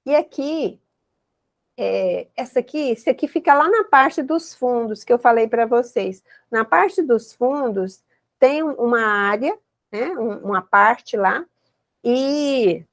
Speaker 1: E aqui, esse aqui fica lá na parte dos fundos, que eu falei para vocês. Na parte dos fundos, tem uma área, né, uma parte lá, e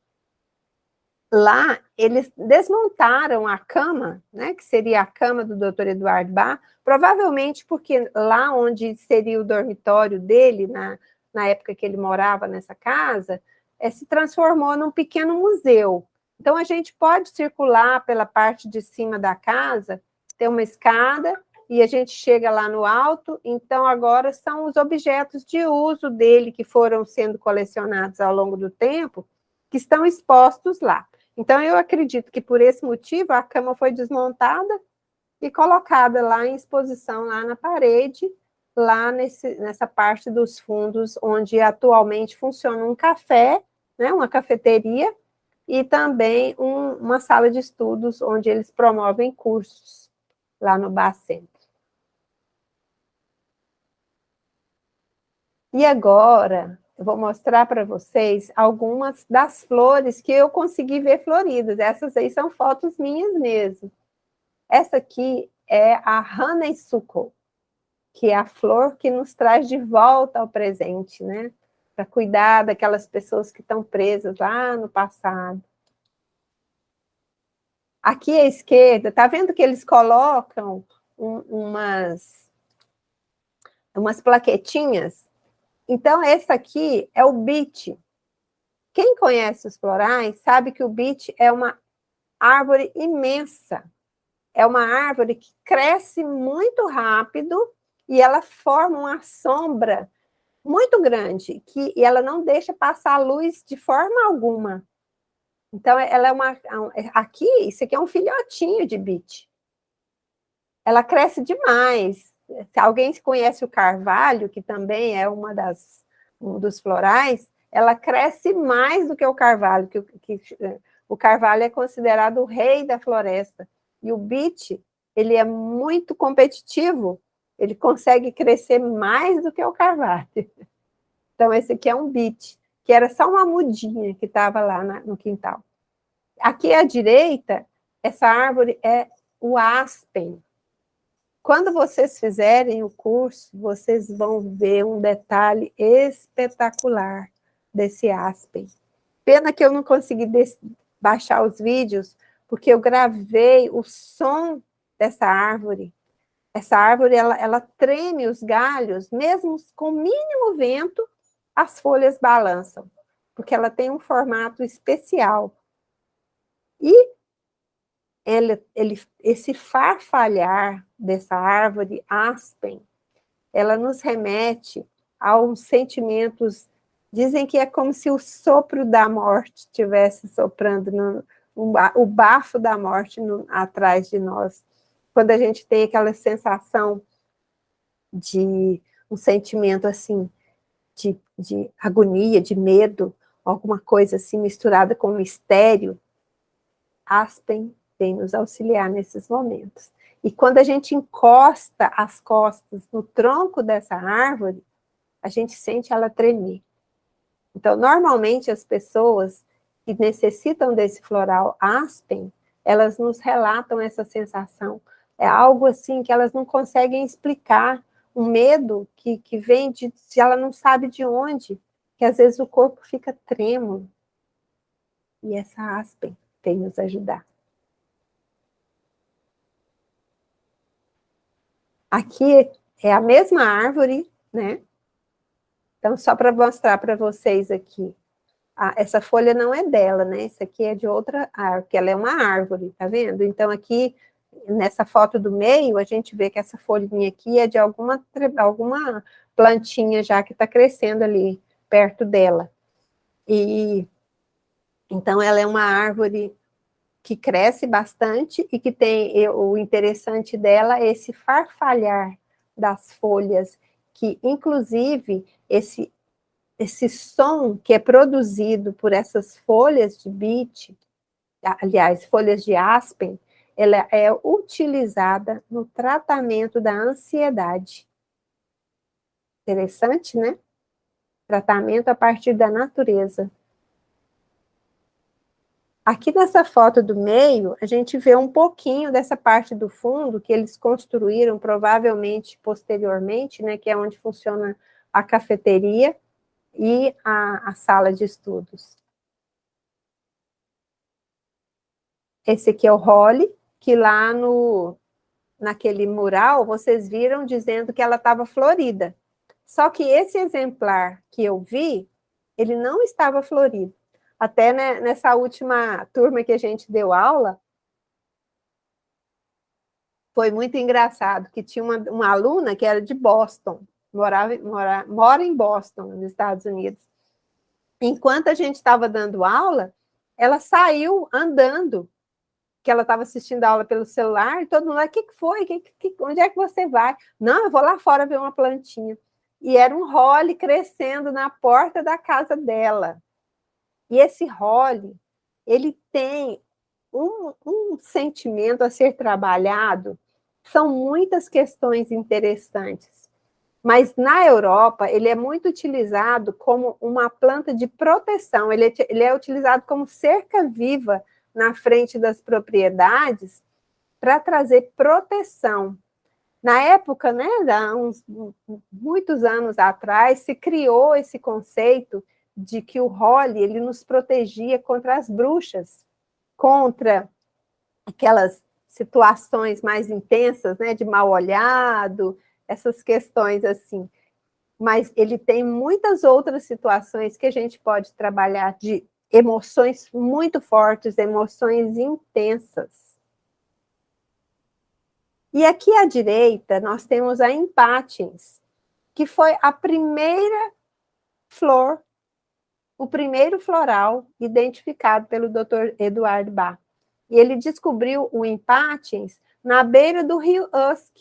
Speaker 1: lá eles desmontaram a cama, né, que seria a cama do Dr. Eduardo Bach, provavelmente porque lá onde seria o dormitório dele, na época que ele morava nessa casa, se transformou num pequeno museu. Então, a gente pode circular pela parte de cima da casa, tem uma escada, e a gente chega lá no alto, então agora são os objetos de uso dele que foram sendo colecionados ao longo do tempo, que estão expostos lá. Então, eu acredito que por esse motivo a cama foi desmontada e colocada lá em exposição, lá na parede, lá nessa parte dos fundos, onde atualmente funciona um café, né, uma cafeteria, e também uma sala de estudos, onde eles promovem cursos, lá no Bach Center. E agora, eu vou mostrar para vocês algumas das flores que eu consegui ver floridas. Essas aí são fotos minhas mesmo. Essa aqui é a honeysuckle, que é a flor que nos traz de volta ao presente, né? Para cuidar daquelas pessoas que estão presas lá no passado. Aqui à esquerda, tá vendo que eles colocam umas plaquetinhas? Então, essa aqui é o beech. Quem conhece os florais sabe que o beech é uma árvore imensa. É uma árvore que cresce muito rápido e ela forma uma sombra muito grande, e ela não deixa passar a luz de forma alguma. Então, ela é aqui, isso aqui é um filhotinho de beech. Ela cresce demais. Se alguém conhece o carvalho, que também é um dos florais, ela cresce mais do que o carvalho, o carvalho é considerado o rei da floresta. E o beech, ele é muito competitivo, ele consegue crescer mais do que o carvalho. Então, esse aqui é um beech, que era só uma mudinha que estava lá no quintal. Aqui à direita, essa árvore é o aspen. Quando vocês fizerem o curso, vocês vão ver um detalhe espetacular desse aspen. Pena que eu não consegui baixar os vídeos, porque eu gravei o som dessa árvore. Essa árvore, ela treme os galhos, mesmo com o mínimo vento, as folhas balançam, porque ela tem um formato especial. E esse farfalhar dessa árvore aspen, ela nos remete a uns sentimentos, dizem que é como se o sopro da morte estivesse soprando, o bafo da morte atrás de nós. Quando a gente tem aquela sensação de um sentimento assim, de agonia, de medo, alguma coisa assim misturada com mistério, aspen vem nos auxiliar nesses momentos. E quando a gente encosta as costas no tronco dessa árvore, a gente sente ela tremer. Então, normalmente, as pessoas que necessitam desse floral aspen, elas nos relatam essa sensação. É algo assim que elas não conseguem explicar, um medo que vem de ela não sabe de onde, que às vezes o corpo fica trêmulo. E essa aspen vem nos ajudar. Aqui é a mesma árvore, né? Então, só para mostrar para vocês aqui, essa folha não é dela, né? Essa aqui é de outra árvore, que ela é uma árvore, tá vendo? Então, aqui, nessa foto do meio, a gente vê que essa folhinha aqui é de alguma plantinha já que está crescendo ali, perto dela. E, então, ela é uma árvore que cresce bastante e que tem, o interessante dela é esse farfalhar das folhas, que, inclusive, esse som que é produzido por essas folhas de beech, aliás, folhas de aspen, ela é utilizada no tratamento da ansiedade. Interessante, né? Tratamento a partir da natureza. Aqui nessa foto do meio, a gente vê um pouquinho dessa parte do fundo que eles construíram, provavelmente posteriormente, né, que é onde funciona a cafeteria e a sala de estudos. Esse aqui é o Holly, que lá naquele mural, vocês viram dizendo que ela estava florida. Só que esse exemplar que eu vi, ele não estava florido. Até né, nessa última turma que a gente deu aula, foi muito engraçado, que tinha uma aluna que era de Boston, mora em Boston, nos Estados Unidos. Enquanto a gente estava dando aula, ela saiu andando, que ela estava assistindo a aula pelo celular, e todo mundo lá, o que foi? Onde é que você vai? Não, eu vou lá fora ver uma plantinha. E era um holly crescendo na porta da casa dela. E esse holly, ele tem um sentimento a ser trabalhado, são muitas questões interessantes. Mas na Europa, ele é muito utilizado como uma planta de proteção, ele é utilizado como cerca viva na frente das propriedades para trazer proteção. Na época, né, há muitos anos atrás, se criou esse conceito de que o holly ele nos protegia contra as bruxas, contra aquelas situações mais intensas, né, de mal olhado, essas questões assim. Mas ele tem muitas outras situações que a gente pode trabalhar de emoções muito fortes, emoções intensas. E aqui à direita nós temos a Impatiens, que foi a primeira flor o primeiro floral identificado pelo Dr. Eduard Bach. E ele descobriu o empátiens na beira do rio Usk,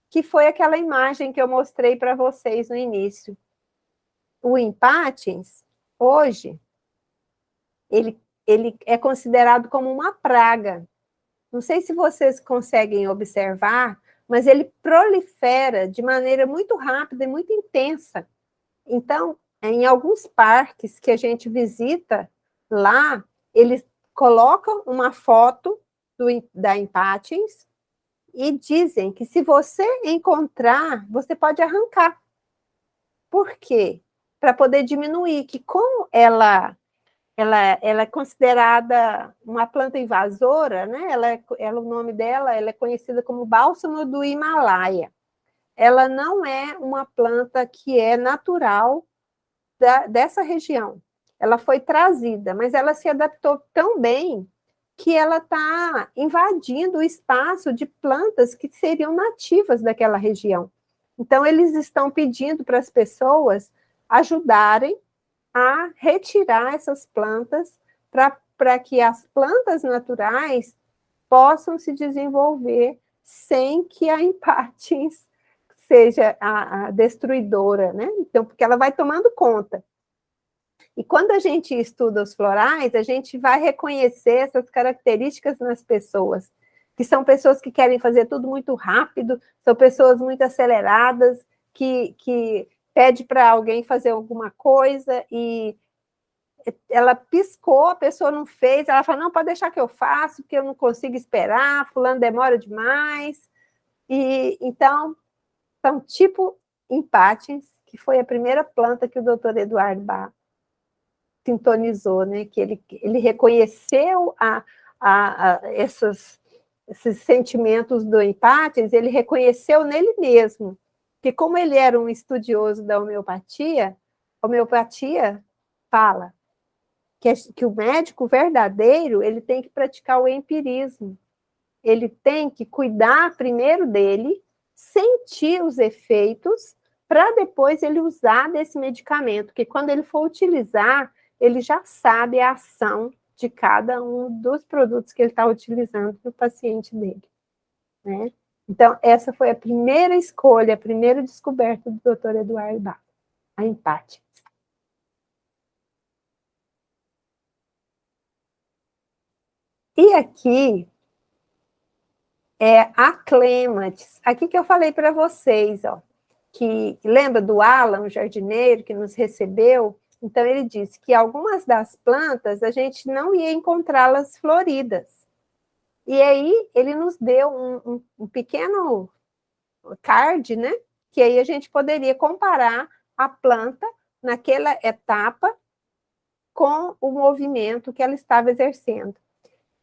Speaker 1: que foi aquela imagem que eu mostrei para vocês no início. O empátiens, hoje, ele é considerado como uma praga. Não sei se vocês conseguem observar, mas ele prolifera de maneira muito rápida e muito intensa. Então, em alguns parques que a gente visita lá, eles colocam uma foto da empátiens e dizem que se você encontrar, você pode arrancar. Por quê? Para poder diminuir, que como ela é considerada uma planta invasora, né? O nome dela, ela é conhecida como bálsamo do Himalaia. Ela não é uma planta que é natural dessa região. Ela foi trazida, mas ela se adaptou tão bem que ela está invadindo o espaço de plantas que seriam nativas daquela região. Então, eles estão pedindo para as pessoas ajudarem a retirar essas plantas para que as plantas naturais possam se desenvolver sem que a empátiens seja a destruidora, né? Então, porque ela vai tomando conta. E quando a gente estuda os florais, a gente vai reconhecer essas características nas pessoas, que são pessoas que querem fazer tudo muito rápido, são pessoas muito aceleradas, que pede para alguém fazer alguma coisa e ela piscou, a pessoa não fez, ela fala, não, pode deixar que eu faço, porque eu não consigo esperar, fulano demora demais. E então, são tipo empátiens, que foi a primeira planta que o Dr. Eduard Bach sintonizou, né? Que ele reconheceu esses sentimentos do empátiens, ele reconheceu nele mesmo, que como ele era um estudioso da homeopatia, a homeopatia fala que o médico verdadeiro, ele tem que praticar o empirismo, ele tem que cuidar primeiro dele, sentir os efeitos, para depois ele usar desse medicamento, porque quando ele for utilizar, ele já sabe a ação de cada um dos produtos que ele está utilizando para o paciente dele, né? Então, essa foi a primeira escolha, a primeira descoberta do Dr. Eduard Bach, a empátia. E aqui é a clêmatis. Aqui que eu falei para vocês, ó, que lembra do Alan, o jardineiro que nos recebeu? Então, ele disse que algumas das plantas a gente não ia encontrá-las floridas. E aí, ele nos deu um pequeno card, né? Que aí a gente poderia comparar a planta naquela etapa com o movimento que ela estava exercendo.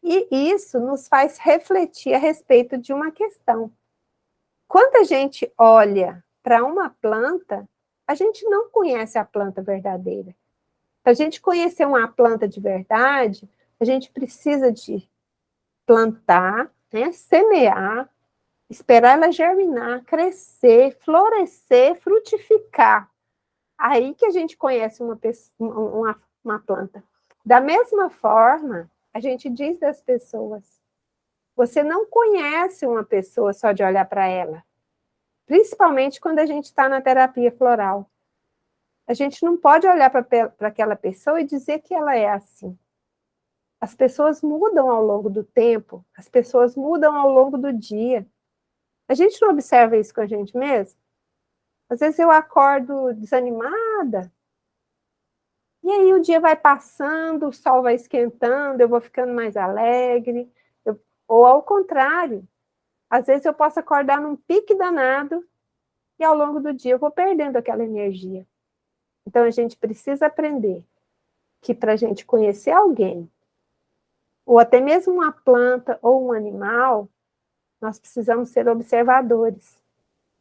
Speaker 1: E isso nos faz refletir a respeito de uma questão. Quando a gente olha para uma planta, a gente não conhece a planta verdadeira. Para a gente conhecer uma planta de verdade, a gente precisa de plantar, né, semear, esperar ela germinar, crescer, florescer, frutificar. Aí que a gente conhece uma planta. Da mesma forma, a gente diz das pessoas, você não conhece uma pessoa só de olhar para ela, principalmente quando a gente está na terapia floral. A gente não pode olhar para aquela pessoa e dizer que ela é assim. As pessoas mudam ao longo do tempo, as pessoas mudam ao longo do dia. A gente não observa isso com a gente mesmo? Às vezes eu acordo desanimada, e aí o dia vai passando, o sol vai esquentando, eu vou ficando mais alegre, ou ao contrário, às vezes eu posso acordar num pique danado, e ao longo do dia eu vou perdendo aquela energia. Então a gente precisa aprender que para a gente conhecer alguém, ou até mesmo uma planta ou um animal, nós precisamos ser observadores.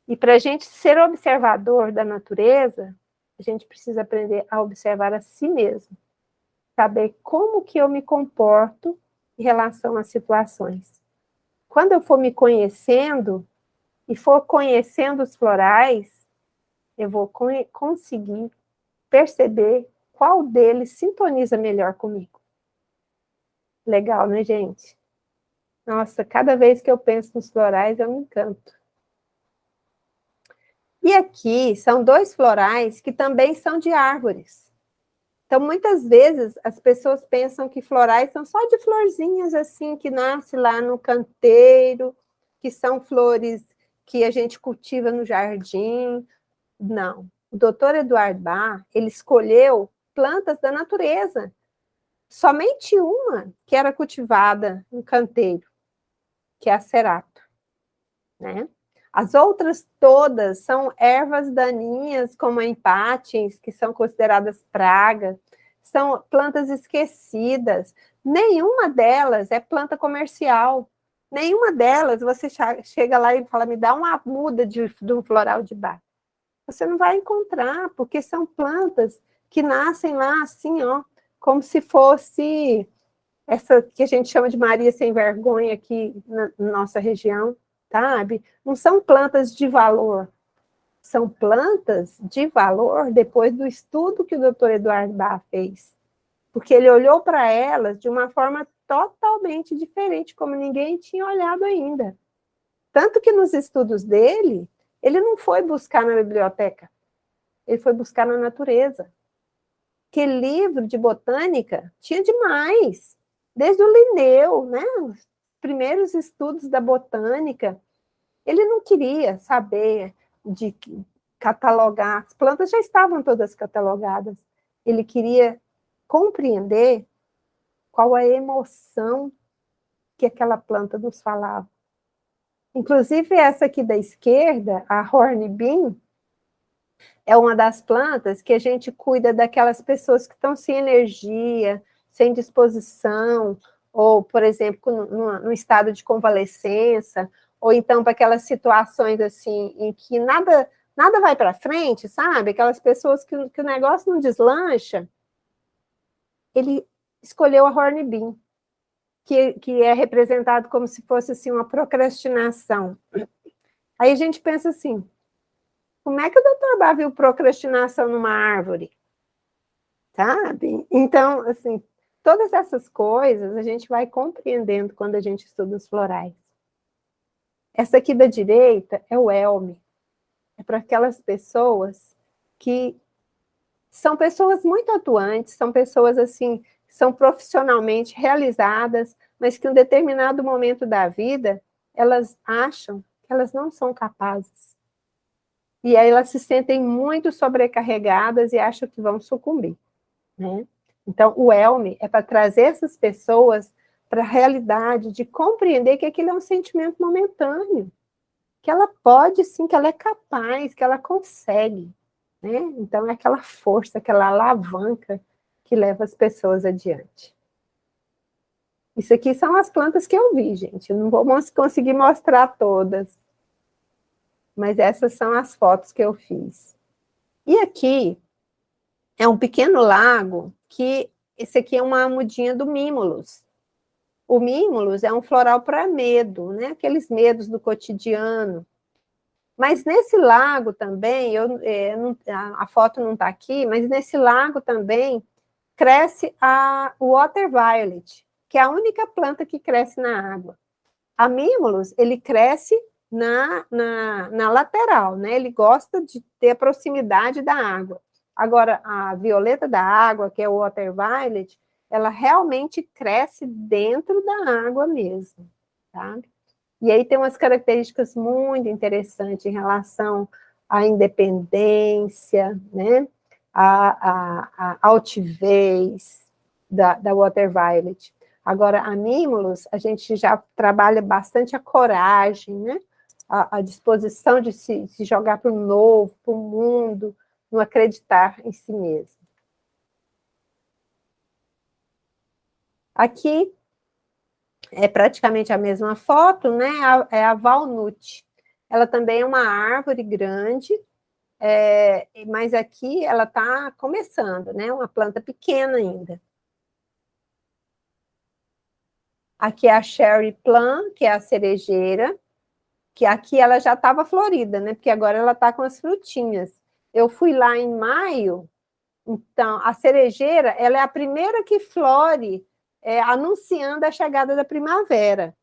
Speaker 1: E para a gente ser observador da natureza, a gente precisa aprender a observar a si mesmo. Saber como que eu me comporto em relação às situações. Quando eu for me conhecendo e for conhecendo os florais, eu vou conseguir perceber qual deles sintoniza melhor comigo. Legal, né, gente? Nossa, cada vez que eu penso nos florais, eu me encanto. E aqui são 2 florais que também são de árvores. Então, muitas vezes, as pessoas pensam que florais são só de florzinhas, assim, que nasce lá no canteiro, que são flores que a gente cultiva no jardim. Não. O doutor Eduardo Bach, ele escolheu plantas da natureza. Somente uma que era cultivada no canteiro, que é a cerato, né? As outras todas são ervas daninhas, como a empátis, que são consideradas pragas, são plantas esquecidas. Nenhuma delas é planta comercial. Nenhuma delas você chega lá e fala, me dá uma muda de um floral de Bach. Você não vai encontrar, porque são plantas que nascem lá assim, ó, como se fosse essa que a gente chama de Maria sem vergonha aqui na nossa região, sabe? Não são plantas de valor, são plantas de valor depois do estudo que o doutor Eduardo Bach fez, porque ele olhou para elas de uma forma totalmente diferente, como ninguém tinha olhado ainda. Tanto que nos estudos dele, ele não foi buscar na biblioteca, ele foi buscar na natureza. Que livro de botânica tinha demais, desde o Linneu, né? Os primeiros estudos da botânica. Ele não queria saber de catalogar, as plantas já estavam todas catalogadas. Ele queria compreender qual a emoção que aquela planta nos falava. Inclusive, essa aqui da esquerda, a hornbeam, é uma das plantas que a gente cuida daquelas pessoas que estão sem energia, sem disposição, ou, por exemplo, no estado de convalescença, ou então para aquelas situações assim, em que nada vai para frente, sabe? Aquelas pessoas que o negócio não deslancha. Ele escolheu a hornbeam, que é representado como se fosse assim, uma procrastinação. Aí a gente pensa assim, como é que o doutor Bach viu procrastinação numa árvore? Sabe? Então, assim, todas essas coisas a gente vai compreendendo quando a gente estuda os florais. Essa aqui da direita é o elme. É para aquelas pessoas que são pessoas muito atuantes, são pessoas assim, que são profissionalmente realizadas, mas que em um determinado momento da vida, elas acham que elas não são capazes. E aí elas se sentem muito sobrecarregadas e acham que vão sucumbir, né? Então, o Elme é para trazer essas pessoas para a realidade de compreender que aquilo é um sentimento momentâneo, que ela pode sim, que ela é capaz, que ela consegue, né? Então, é aquela força, aquela alavanca que leva as pessoas adiante. Isso aqui são as plantas que eu vi, gente. Eu não vou conseguir mostrar todas, mas essas são as fotos que eu fiz. E aqui é um pequeno lago que, esse aqui é uma mudinha do Mimulus. O Mimulus é um floral para medo, né? Aqueles medos do cotidiano. Mas nesse lago também, a foto não está aqui, mas nesse lago também cresce o Water Violet, que é a única planta que cresce na água. A Mimulus, ele cresce na lateral, né? Ele gosta de ter a proximidade da água. Agora, a violeta da água, que é o Water Violet, ela realmente cresce dentro da água mesmo, sabe? E aí tem umas características muito interessantes em relação à independência, né? A altivez da Water Violet. Agora, a Mimulus, a gente já trabalha bastante a coragem, né? A disposição de se jogar para o novo, para o mundo, não acreditar em si mesmo. Aqui é praticamente a mesma foto, né? É a Walnut. Ela também é uma árvore grande, mas aqui ela está começando, né? Uma planta pequena ainda. Aqui é a Cherry Plum, que é a cerejeira, que aqui ela já estava florida, né? Porque agora ela está com as frutinhas. Eu fui lá em maio, Então, a cerejeira, ela é a primeira que flore, anunciando a chegada da primavera.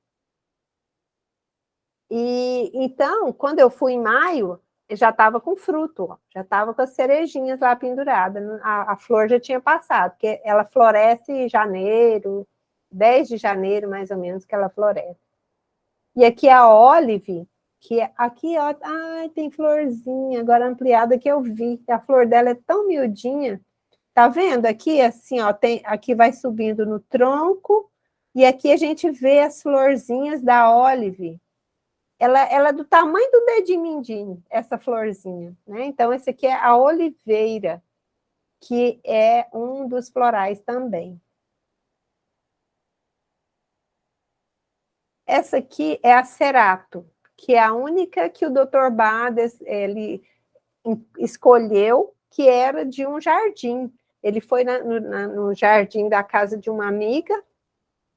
Speaker 1: E então, quando eu fui em maio, já estava com fruto, ó, já estava com as cerejinhas lá penduradas. A flor já tinha passado, porque ela floresce em janeiro, 10 de janeiro, mais ou menos, que ela floresce. E aqui a Olive, que aqui, ó, ai, tem florzinha, agora ampliada que eu vi. A flor dela é tão miudinha. Tá vendo? Aqui, assim, ó, aqui vai subindo no tronco, e aqui a gente vê as florzinhas da Olive. Ela é do tamanho do dedinho mindinho, essa florzinha, né? Então, esse aqui é a oliveira, que é um dos florais também. Essa aqui é a Cerato, que é a única que o Dr. Bades, ele escolheu, que era de um jardim. Ele foi no jardim da casa de uma amiga,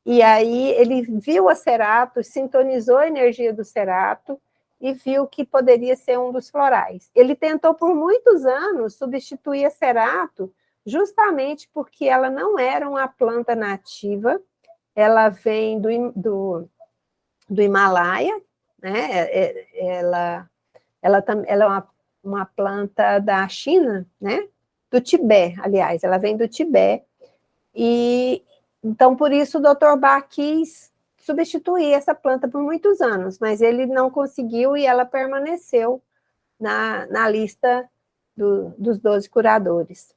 Speaker 1: e aí ele viu a Cerato, sintonizou a energia do Cerato, e viu que poderia ser um dos florais. Ele tentou por muitos anos substituir a Cerato, justamente porque ela não era uma planta nativa, ela vem do Himalaia, né? Ela é uma planta da China, né? Do Tibete, aliás, ela vem do Tibete, e então por isso o Dr. Bach quis substituir essa planta por muitos anos, mas ele não conseguiu e ela permaneceu na lista dos 12 curadores.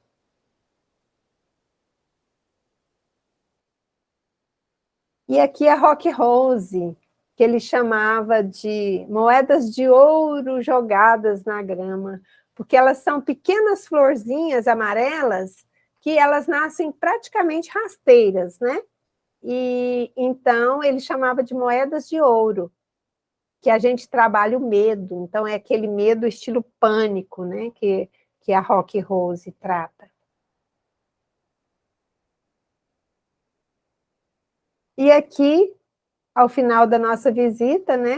Speaker 1: E aqui a Rock Rose, que ele chamava de moedas de ouro jogadas na grama, porque elas são pequenas florzinhas amarelas que elas nascem praticamente rasteiras, né? E então ele chamava de moedas de ouro, que a gente trabalha o medo, então é aquele medo estilo pânico, né? Que a Rock Rose trata. E aqui, ao final da nossa visita, né,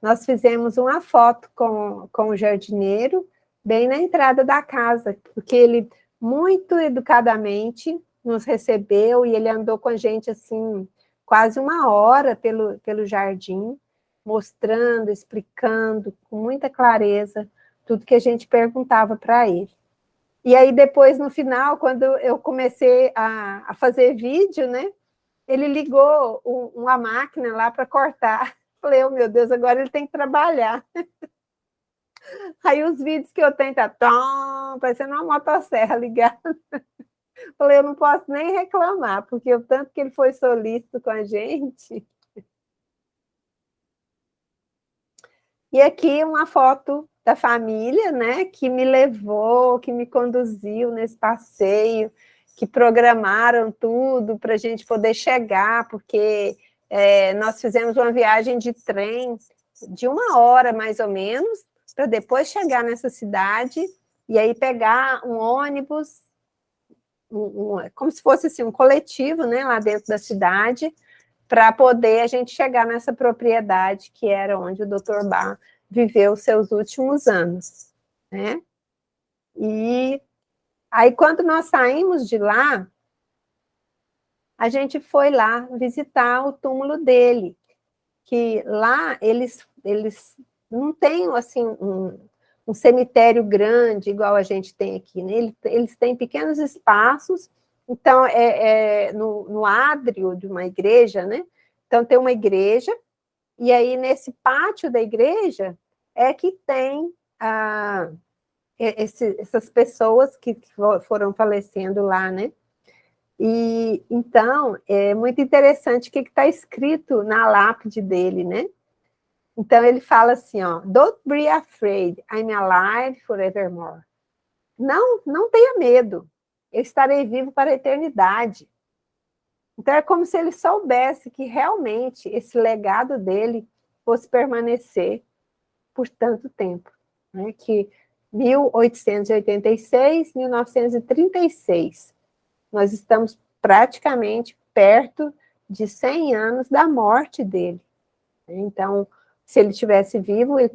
Speaker 1: nós fizemos uma foto com o jardineiro, bem na entrada da casa, porque ele, muito educadamente, nos recebeu e ele andou com a gente, assim, quase uma hora pelo jardim, mostrando, explicando, com muita clareza, tudo que a gente perguntava para ele. E aí, depois, no final, quando eu comecei a fazer vídeo, né, ele ligou uma máquina lá para cortar. Falei, oh, meu Deus, agora ele tem que trabalhar. Aí os vídeos que eu tenho tá parecendo uma motosserra ligada. Falei, eu não posso nem reclamar, porque o tanto que ele foi solícito com a gente. E aqui uma foto da família, né, que me levou, que me conduziu nesse passeio, que programaram tudo para a gente poder chegar, porque nós fizemos uma viagem de trem de 1 hora, mais ou menos, para depois chegar nessa cidade, e aí pegar um ônibus, como se fosse assim, um coletivo, né, lá dentro da cidade, para poder a gente chegar nessa propriedade que era onde o Dr. Bach viveu os seus últimos anos, né? E aí, quando nós saímos de lá, a gente foi lá visitar o túmulo dele, que lá eles não têm, assim, um cemitério grande, igual a gente tem aqui, né? Eles têm pequenos espaços, então, no ádrio de uma igreja, né? Então, tem uma igreja, e aí, nesse pátio da igreja, é que tem essas pessoas que foram falecendo lá, né? E, então, é muito interessante o que está escrito na lápide dele, né? Então, ele fala assim, ó, don't be afraid, I'm alive forevermore. Não tenha medo, eu estarei vivo para a eternidade. Então, é como se ele soubesse que realmente esse legado dele fosse permanecer por tanto tempo, né? Que 1886, 1936, nós estamos praticamente perto de 100 anos da morte dele. Então, se ele estivesse vivo, ele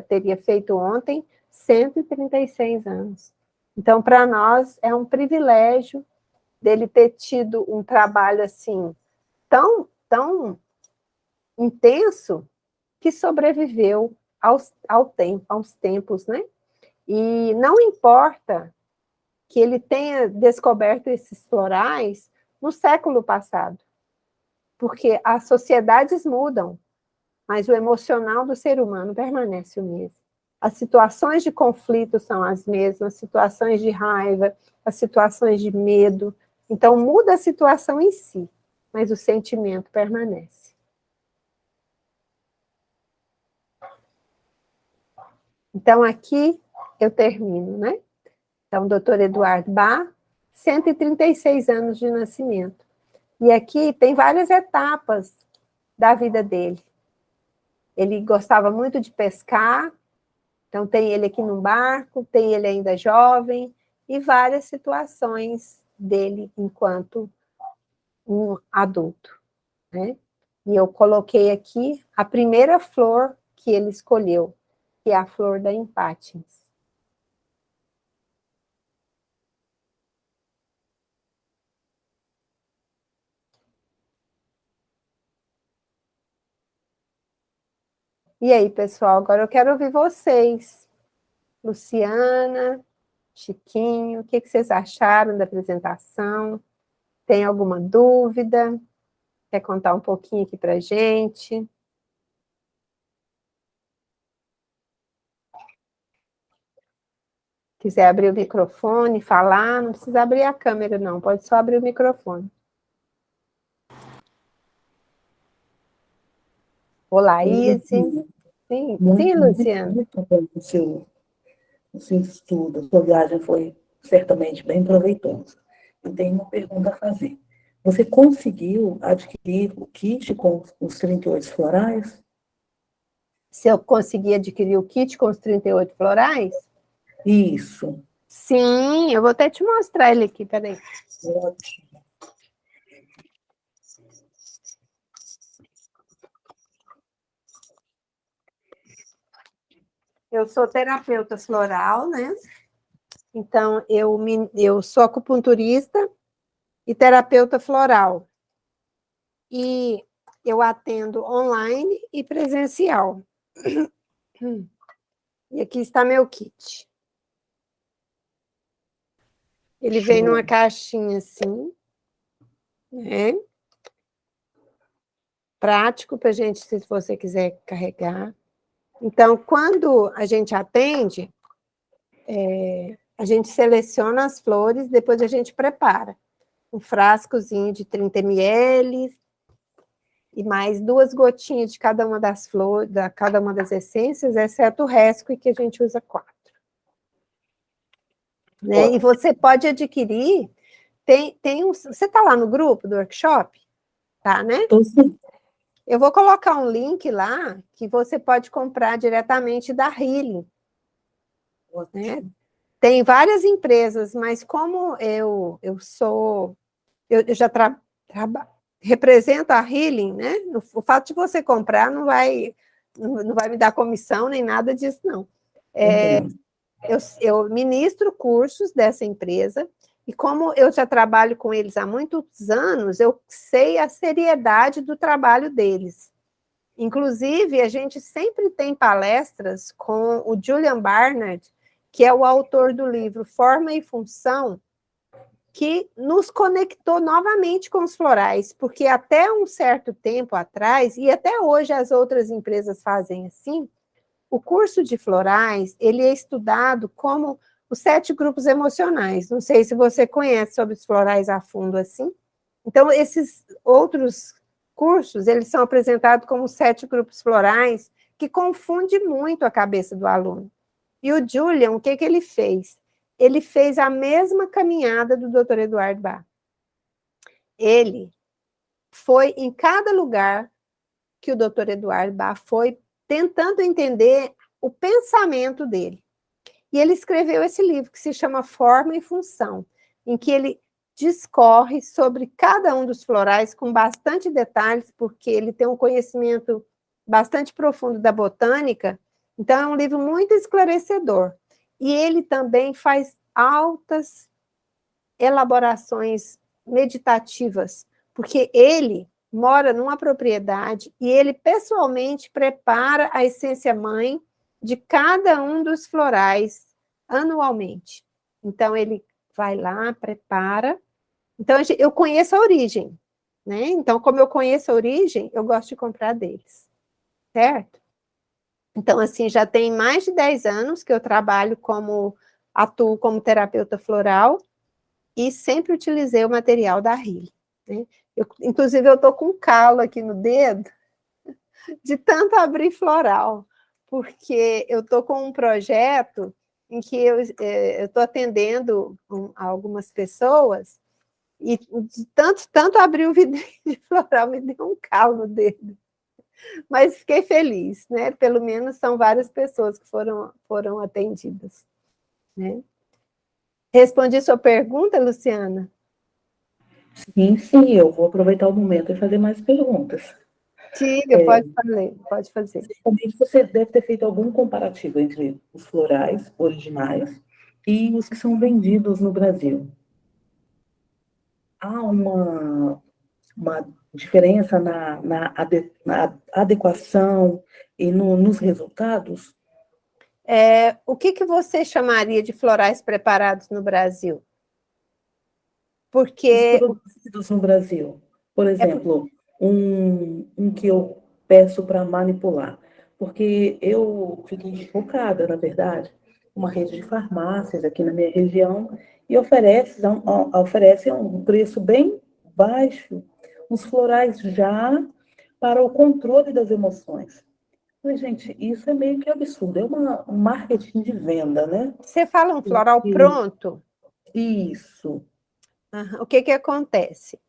Speaker 1: teria feito ontem 136 anos. Então, para nós, é um privilégio dele ter tido um trabalho assim, tão intenso, que sobreviveu aos tempos, né? E não importa que ele tenha descoberto esses florais no século passado, porque as sociedades mudam, mas o emocional do ser humano permanece o mesmo. As situações de conflito são as mesmas, as situações de raiva, as situações de medo. Então, muda a situação em si, mas o sentimento permanece. Então, aqui eu termino, né? Então, Dr. Eduardo Bach, 136 anos de nascimento. E aqui tem várias etapas da vida dele. Ele gostava muito de pescar, então tem ele aqui num barco, tem ele ainda jovem, e várias situações dele enquanto um adulto, né? E eu coloquei aqui a primeira flor que ele escolheu, que é a flor da empátis. E aí, pessoal, agora eu quero ouvir vocês. Luciana, Chiquinho, o que vocês acharam da apresentação? Tem alguma dúvida? Quer contar um pouquinho aqui para a gente? Quiser abrir o microfone, falar, não precisa abrir a câmera, não, pode só abrir o microfone. Olá, Izzy. Sim, Luciana.
Speaker 3: Muito bom o seu estudo, a sua viagem foi certamente bem proveitosa. Eu tenho uma pergunta a fazer. Você conseguiu adquirir o kit com os 38 florais?
Speaker 1: Se eu conseguir adquirir o kit com os 38 florais?
Speaker 3: Isso.
Speaker 1: Sim, eu vou até te mostrar ele aqui, peraí.
Speaker 3: Ótimo.
Speaker 1: Eu sou terapeuta floral, né? Então, eu sou acupunturista e terapeuta floral. E eu atendo online e presencial. E aqui está meu kit. Ele vem numa caixinha assim, né? Prático para a gente, se você quiser carregar. Então, quando a gente atende, a gente seleciona as flores, depois a gente prepara um frascozinho de 30 ml e mais 2 gotinhas de cada uma das flores, cada uma das essências, exceto o resco, que a gente usa 4. Né? E você pode adquirir, você está lá no grupo do workshop? Tá, né?
Speaker 3: Sim.
Speaker 1: Eu vou colocar um link lá que você pode comprar diretamente da Healing. Né? Tem várias empresas, mas como eu já represento a Healing, né? O fato de você comprar não vai me dar comissão nem nada disso, não. Eu ministro cursos dessa empresa, e como eu já trabalho com eles há muitos anos, eu sei a seriedade do trabalho deles. Inclusive, a gente sempre tem palestras com o Julian Barnard, que é o autor do livro Forma e Função, que nos conectou novamente com os florais, porque até um certo tempo atrás, e até hoje as outras empresas fazem assim, o curso de florais, ele é estudado como os 7 grupos emocionais. Não sei se você conhece sobre os florais a fundo assim. Então, esses outros cursos, eles são apresentados como 7 grupos florais, que confunde muito a cabeça do aluno. E o Julian, o que ele fez? Ele fez a mesma caminhada do Dr. Eduardo Bach. Ele foi em cada lugar que o Dr. Eduardo Bach foi, tentando entender o pensamento dele. E ele escreveu esse livro, que se chama Forma e Função, em que ele discorre sobre cada um dos florais com bastante detalhes, porque ele tem um conhecimento bastante profundo da botânica, então é um livro muito esclarecedor. E ele também faz altas elaborações meditativas, porque ele mora numa propriedade e ele pessoalmente prepara a essência mãe de cada um dos florais anualmente. Então, ele vai lá, prepara. Então, eu conheço a origem, né? Então, como eu conheço a origem, eu gosto de comprar deles, certo? Então, assim, já tem mais de 10 anos que eu atuo como terapeuta floral e sempre utilizei o material da Riley, né? Inclusive, eu estou com um calo aqui no dedo de tanto abrir floral, porque eu estou com um projeto em que eu estou atendendo algumas pessoas e de tanto abrir o vidrinho de floral me deu um calo no dedo. Mas fiquei feliz, né? Pelo menos são várias pessoas que foram atendidas, né? Respondi sua pergunta, Luciana?
Speaker 3: Sim, sim, eu vou aproveitar o momento e fazer mais perguntas.
Speaker 1: Diga, pode fazer.
Speaker 3: Certamente você deve ter feito algum comparativo entre os florais originais e os que são vendidos no Brasil. Há uma diferença na adequação e nos resultados?
Speaker 1: O que você chamaria de florais preparados no Brasil? Porque...
Speaker 3: Os produzidos no Brasil. Por exemplo, um que eu peço para manipular. Porque eu fiquei chocada, na verdade, uma rede de farmácias aqui na minha região e oferece a um preço bem baixo os florais já para o controle das emoções. Falei, gente, isso é meio que absurdo, é um marketing de venda, né?
Speaker 1: Você fala um floral pronto?
Speaker 3: Isso.
Speaker 1: O que acontece?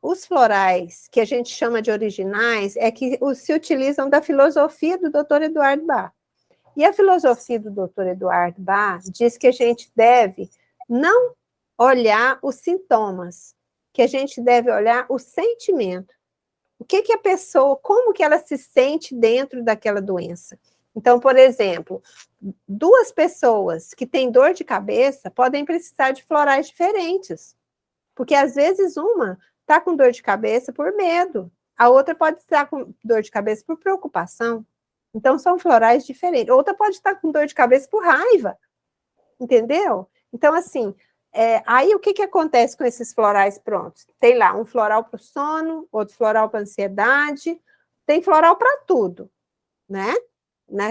Speaker 1: Os florais que a gente chama de originais é que se utilizam da filosofia do Dr. Eduardo Bach. E a filosofia do Dr. Eduardo Bach diz que a gente deve não olhar os sintomas, que a gente deve olhar o sentimento. O que a pessoa, como que ela se sente dentro daquela doença. Então, por exemplo, 2 pessoas que têm dor de cabeça podem precisar de florais diferentes. Porque às vezes uma está com dor de cabeça por medo, a outra pode estar com dor de cabeça por preocupação. Então, são florais diferentes. Outra pode estar com dor de cabeça por raiva, entendeu? Então, assim, aí o que acontece com esses florais prontos? Tem lá um floral para o sono, outro floral para a ansiedade, tem floral para tudo, né?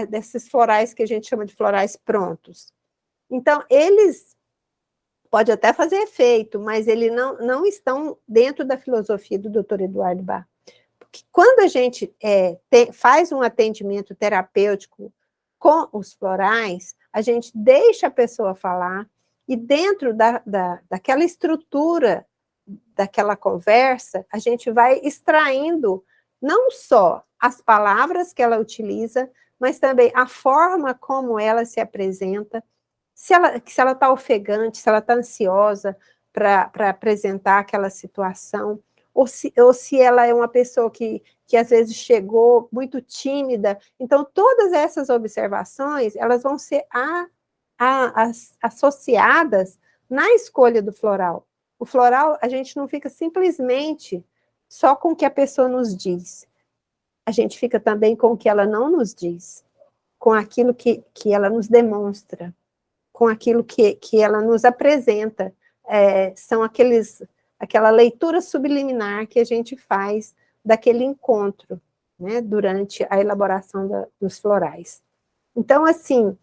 Speaker 1: Desses florais que a gente chama de florais prontos. Então, eles pode até fazer efeito, mas eles não estão dentro da filosofia do Dr. Eduardo Bach. Porque quando a gente faz um atendimento terapêutico com os florais, a gente deixa a pessoa falar e dentro daquela estrutura daquela conversa, a gente vai extraindo não só as palavras que ela utiliza, mas também a forma como ela se apresenta, se ela está ofegante, se ela está ansiosa para apresentar aquela situação, ou se ela é uma pessoa que às vezes chegou muito tímida. Então, todas essas observações, elas vão ser associadas na escolha do floral. O floral, a gente não fica simplesmente só com o que a pessoa nos diz. A gente fica também com o que ela não nos diz, com aquilo que ela nos demonstra, com aquilo que ela nos apresenta. São aquela leitura subliminar que a gente faz daquele encontro, né, durante a elaboração dos florais. Então, assim,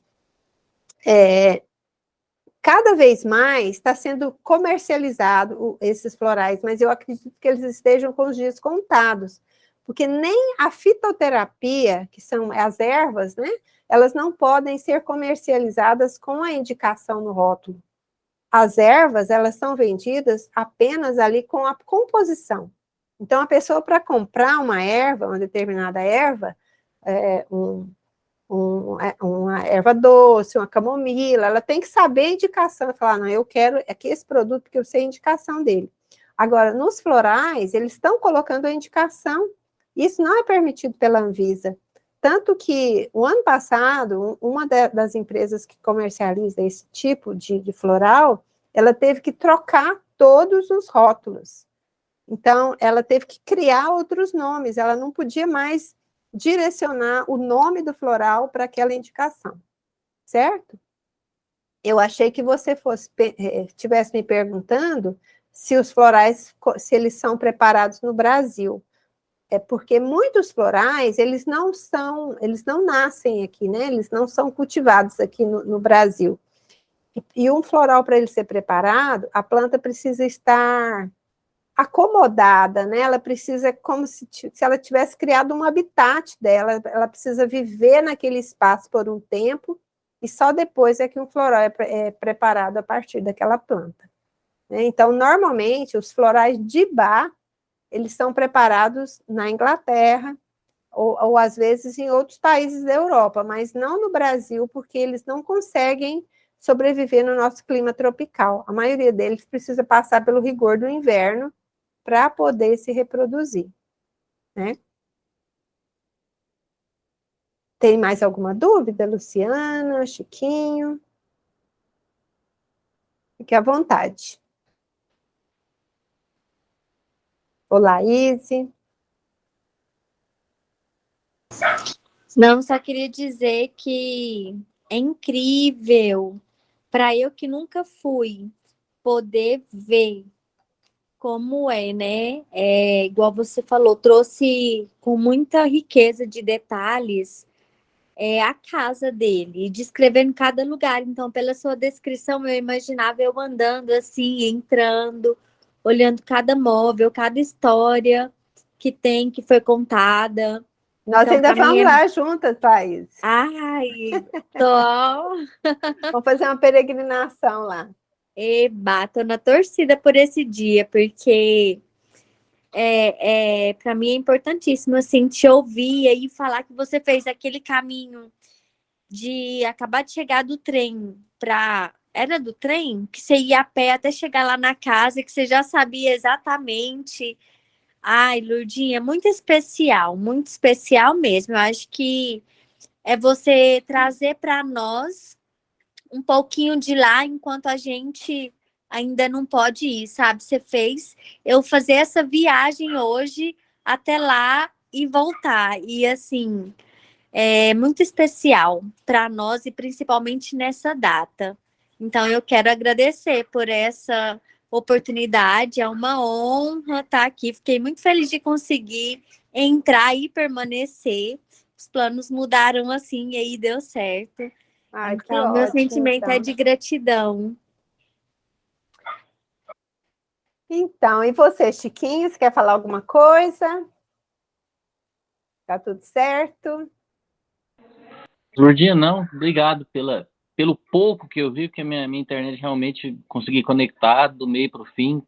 Speaker 1: cada vez mais está sendo comercializado esses florais, mas eu acredito que eles estejam com os dias contados, porque nem a fitoterapia, que são as ervas, né, elas não podem ser comercializadas com a indicação no rótulo. As ervas, elas são vendidas apenas ali com a composição. Então, a pessoa, para comprar uma erva, uma determinada erva, uma erva doce, uma camomila, ela tem que saber a indicação, ela fala, não, eu quero aqui esse produto porque eu sei a indicação dele. Agora, nos florais, eles estão colocando a indicação, isso não é permitido pela Anvisa, tanto que o ano passado, uma das empresas que comercializa esse tipo de floral, ela teve que trocar todos os rótulos. Então, ela teve que criar outros nomes, ela não podia mais direcionar o nome do floral para aquela indicação, certo? Eu achei que você estivesse me perguntando se os florais, se eles são preparados no Brasil. É porque muitos florais, eles não nascem aqui, né? Eles não são cultivados aqui no Brasil. E um floral, para ele ser preparado, a planta precisa estar acomodada, né? Ela precisa, como se ela tivesse criado um habitat dela, ela precisa viver naquele espaço por um tempo, e só depois é que um floral é preparado a partir daquela planta. Né? Então, normalmente, os florais de Bach, eles são preparados na Inglaterra, ou às vezes em outros países da Europa, mas não no Brasil, porque eles não conseguem sobreviver no nosso clima tropical. A maioria deles precisa passar pelo rigor do inverno para poder se reproduzir, né? Tem mais alguma dúvida, Luciana, Chiquinho? Fique à vontade. Olá, Izzy.
Speaker 4: Não, só queria dizer que é incrível para eu que nunca fui poder ver como é, né? É, igual você falou, trouxe com muita riqueza de detalhes a casa dele, descrevendo cada lugar. Então, pela sua descrição, eu imaginava eu andando assim, entrando, olhando cada móvel, cada história que tem, que foi contada.
Speaker 1: Nós
Speaker 4: Então,
Speaker 1: ainda
Speaker 4: para mim
Speaker 1: vamos
Speaker 4: é.
Speaker 1: lá juntas, Thaís.
Speaker 4: Ai, tô.
Speaker 1: Vamos fazer uma peregrinação lá.
Speaker 4: Eba, tô na torcida por esse dia, porque para mim é importantíssimo assim, te ouvir e aí falar que você fez aquele caminho de acabar de chegar do trem para. Era do trem? Que você ia a pé até chegar lá na casa, que você já sabia exatamente. Ai, Lurdinha, muito especial mesmo. Eu acho que é você trazer para nós um pouquinho de lá enquanto a gente ainda não pode ir, sabe? Você fez eu fazer essa viagem hoje até lá e voltar. E assim, é muito especial para nós e principalmente nessa data. Então eu quero agradecer por essa oportunidade, é uma honra estar aqui. Fiquei muito feliz de conseguir entrar e permanecer. Os planos mudaram assim e aí deu certo.
Speaker 1: Ai, que
Speaker 4: Então, meu
Speaker 1: ótimo,
Speaker 4: sentimento é
Speaker 1: então.
Speaker 4: de gratidão.
Speaker 1: Então, e você, Chiquinho, você quer falar alguma coisa? Tá tudo certo?
Speaker 5: Lourdinha, não, obrigado pelo pouco que eu vi, porque a minha internet realmente consegui conectar do meio para o fim.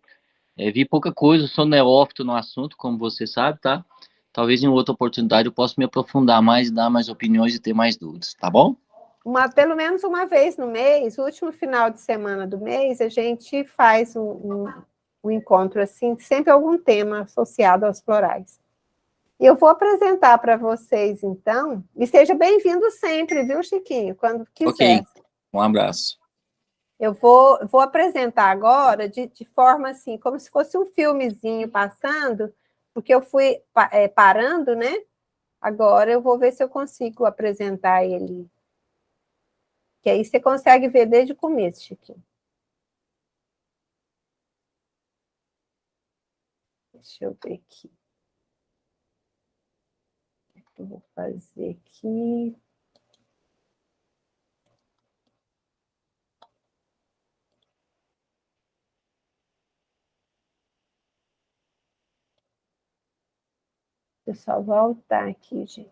Speaker 5: Vi pouca coisa, sou neófito no assunto, como você sabe, tá? Talvez em outra oportunidade eu possa me aprofundar mais, dar mais opiniões e ter mais dúvidas, tá bom?
Speaker 1: Pelo menos uma vez no mês, o último final de semana do mês, a gente faz um encontro assim, sempre algum tema associado aos florais. E eu vou apresentar para vocês, então, e seja bem-vindo sempre, viu, Chiquinho? Quando quiser.
Speaker 5: Ok, um abraço.
Speaker 1: Eu vou apresentar agora de forma assim, como se fosse um filmezinho passando, porque eu fui parando, né? Agora eu vou ver se eu consigo apresentar ele. Que aí você consegue ver desde o começo, Chiquinho. Deixa eu ver aqui. O que eu vou fazer aqui? Deixa eu só voltar aqui, gente.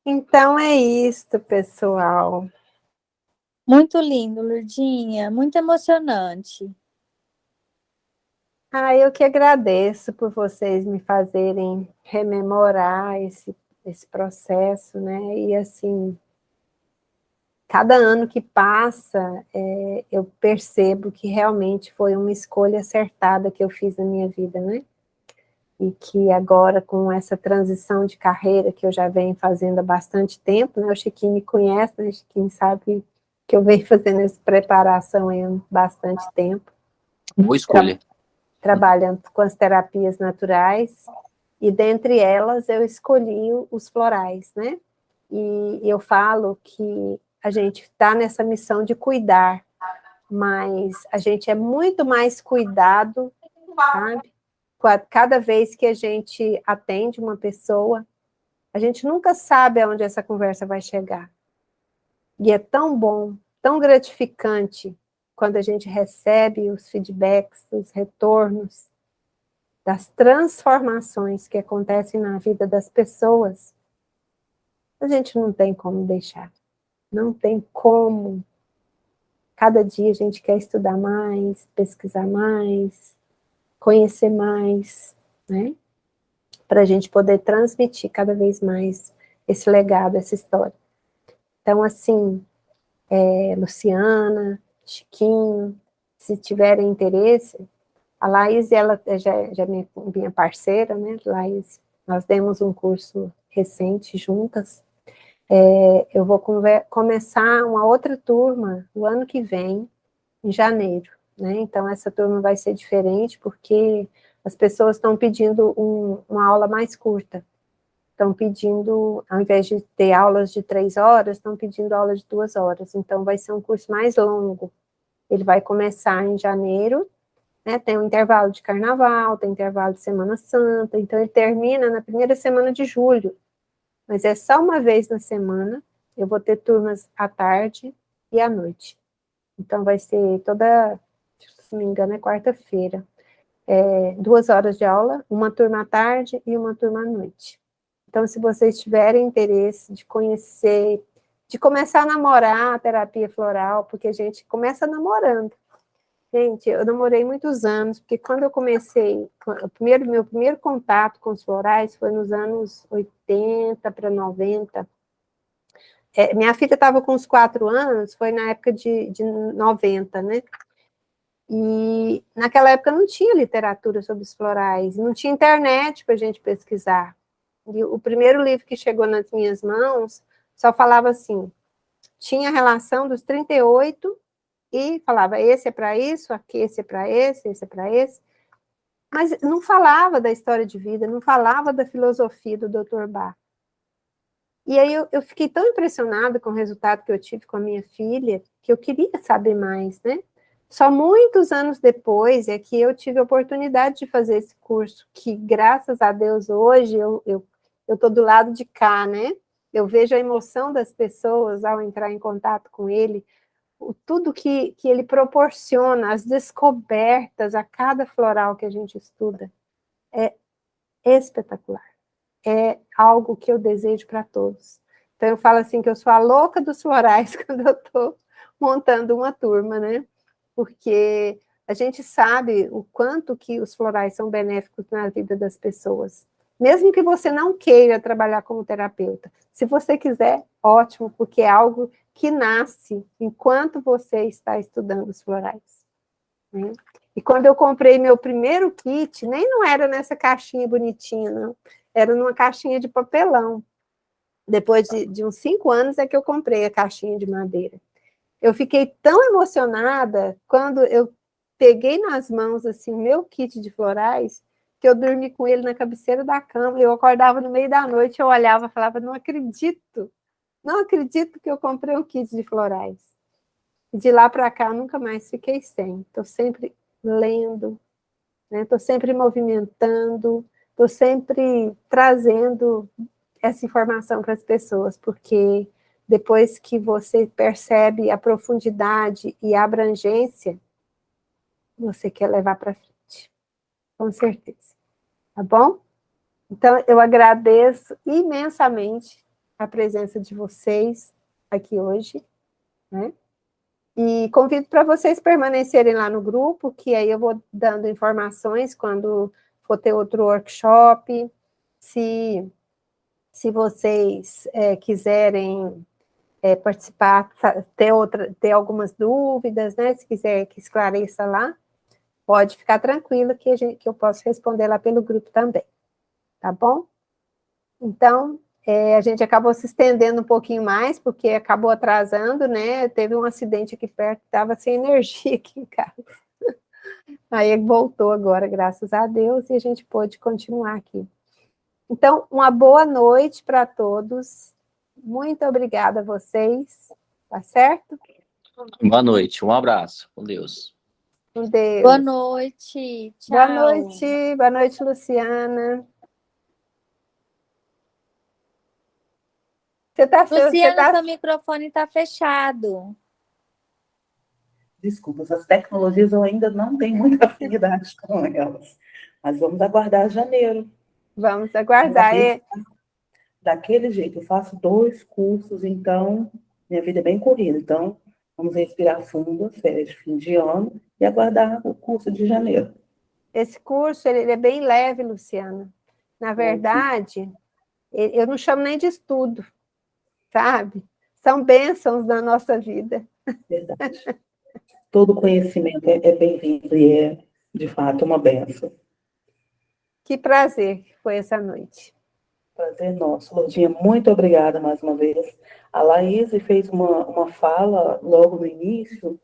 Speaker 1: Então é isto, pessoal.
Speaker 4: Muito lindo, Lurdinha, muito emocionante.
Speaker 1: Eu que agradeço por vocês me fazerem rememorar esse processo, né? E assim, cada ano que passa, eu percebo que realmente foi uma escolha acertada que eu fiz na minha vida, né? E que agora, com essa transição de carreira que eu já venho fazendo há bastante tempo, né? O Chiquinho me conhece, né? O Chiquinho sabe que eu venho fazendo essa preparação há bastante tempo.
Speaker 5: Boa escolha.
Speaker 1: Trabalhando com as terapias naturais, e dentre elas eu escolhi os florais, né? E eu falo que a gente está nessa missão de cuidar, mas a gente é muito mais cuidado, sabe? Cada vez que a gente atende uma pessoa, a gente nunca sabe aonde essa conversa vai chegar. E é tão bom, tão gratificante, quando a gente recebe os feedbacks, os retornos, das transformações que acontecem na vida das pessoas. A gente não tem como deixar. Não tem como. Cada dia a gente quer estudar mais, pesquisar mais, conhecer mais, né? Para a gente poder transmitir cada vez mais esse legado, essa história. Então, assim, Luciana, Chiquinho, se tiverem interesse, a Laís, ela já é minha parceira, né, Laís? Nós demos um curso recente juntas. Eu vou começar uma outra turma no ano que vem, em janeiro, né? Então, essa turma vai ser diferente, porque as pessoas estão pedindo uma aula mais curta. Estão pedindo, ao invés de ter aulas de 3 horas, estão pedindo aula de 2 horas. Então, vai ser um curso mais longo. Ele vai começar em janeiro, né? Tem um intervalo de carnaval, tem intervalo de Semana Santa, então ele termina na primeira semana de julho. Mas é só uma vez na semana, eu vou ter turmas à tarde e à noite. Então, vai ser toda, se não me engano, é quarta-feira. 2 horas de aula, uma turma à tarde e uma turma à noite. Então, se vocês tiverem interesse de conhecer, de começar a namorar a terapia floral, porque a gente começa namorando. Gente, eu namorei muitos anos, porque quando eu comecei, meu primeiro contato com os florais foi nos anos 80 para 90. Minha filha estava com uns 4 anos, foi na época de 90, né? E naquela época não tinha literatura sobre os florais, não tinha internet para a gente pesquisar. E o primeiro livro que chegou nas minhas mãos só falava assim, tinha a relação dos 38 e falava, esse é para isso, aqui esse é para esse é para esse. Mas não falava da história de vida, não falava da filosofia do Dr. Bach. E aí eu fiquei tão impressionada com o resultado que eu tive com a minha filha, que eu queria saber mais, né? Só muitos anos depois é que eu tive a oportunidade de fazer esse curso, que graças a Deus hoje eu estou do lado de cá, né? Eu vejo a emoção das pessoas ao entrar em contato com ele, tudo que ele proporciona, as descobertas a cada floral que a gente estuda, é espetacular. É algo que eu desejo para todos. Então, eu falo assim, que eu sou a louca dos florais quando eu estou montando uma turma, né? Porque a gente sabe o quanto que os florais são benéficos na vida das pessoas. Mesmo que você não queira trabalhar como terapeuta. Se você quiser, ótimo, porque é algo que nasce enquanto você está estudando os florais. Né? E quando eu comprei meu primeiro kit, nem não era nessa caixinha bonitinha, não. Era numa caixinha de papelão. Depois de uns 5 anos é que eu comprei a caixinha de madeira. Eu fiquei tão emocionada quando eu peguei nas mãos assim, meu kit de florais, que eu dormi com ele na cabeceira da cama. Eu acordava no meio da noite, eu olhava e falava, não acredito que eu comprei um kit de florais. E de lá para cá, eu nunca mais fiquei sem. Estou sempre lendo, estou sempre movimentando, estou sempre trazendo essa informação para as pessoas, porque depois que você percebe a profundidade e a abrangência, você quer levar para frente, com certeza. Tá bom? Então, eu agradeço imensamente a presença de vocês aqui hoje, né? E convido para vocês permanecerem lá no grupo, que aí eu vou dando informações quando for ter outro workshop. Se vocês quiserem participar, ter algumas dúvidas, né? Se quiser que esclareça lá, pode ficar tranquilo que eu posso responder lá pelo grupo também, tá bom? Então, a gente acabou se estendendo um pouquinho mais, porque acabou atrasando, né? Teve um acidente aqui perto, estava sem energia aqui em casa. Aí voltou agora, graças a Deus, e a gente pôde continuar aqui. Então, uma boa noite para todos. Muito obrigada a vocês, tá certo?
Speaker 5: Boa noite, um abraço, com Deus.
Speaker 1: Com Deus.
Speaker 4: Boa noite. Tchau.
Speaker 1: Boa noite, Luciana.
Speaker 4: Luciana, seu microfone está fechado.
Speaker 3: Desculpa, essas tecnologias eu ainda não tenho muita afinidade com elas. Mas vamos aguardar janeiro.
Speaker 1: Vamos aguardar.
Speaker 3: Daquele jeito, eu faço 2 cursos, então minha vida é bem corrida. Então, vamos respirar fundo, as férias de fim de ano, e aguardar o curso de janeiro.
Speaker 1: Esse curso ele é bem leve, Luciana. Na verdade, eu não chamo nem de estudo, sabe? São bênçãos na nossa vida.
Speaker 3: Verdade. Todo conhecimento é bem-vindo e é, de fato, uma bênção.
Speaker 1: Que prazer que foi essa noite.
Speaker 3: Prazer nosso. Lourdinha, muito obrigada mais uma vez. A Laís fez uma fala logo no início,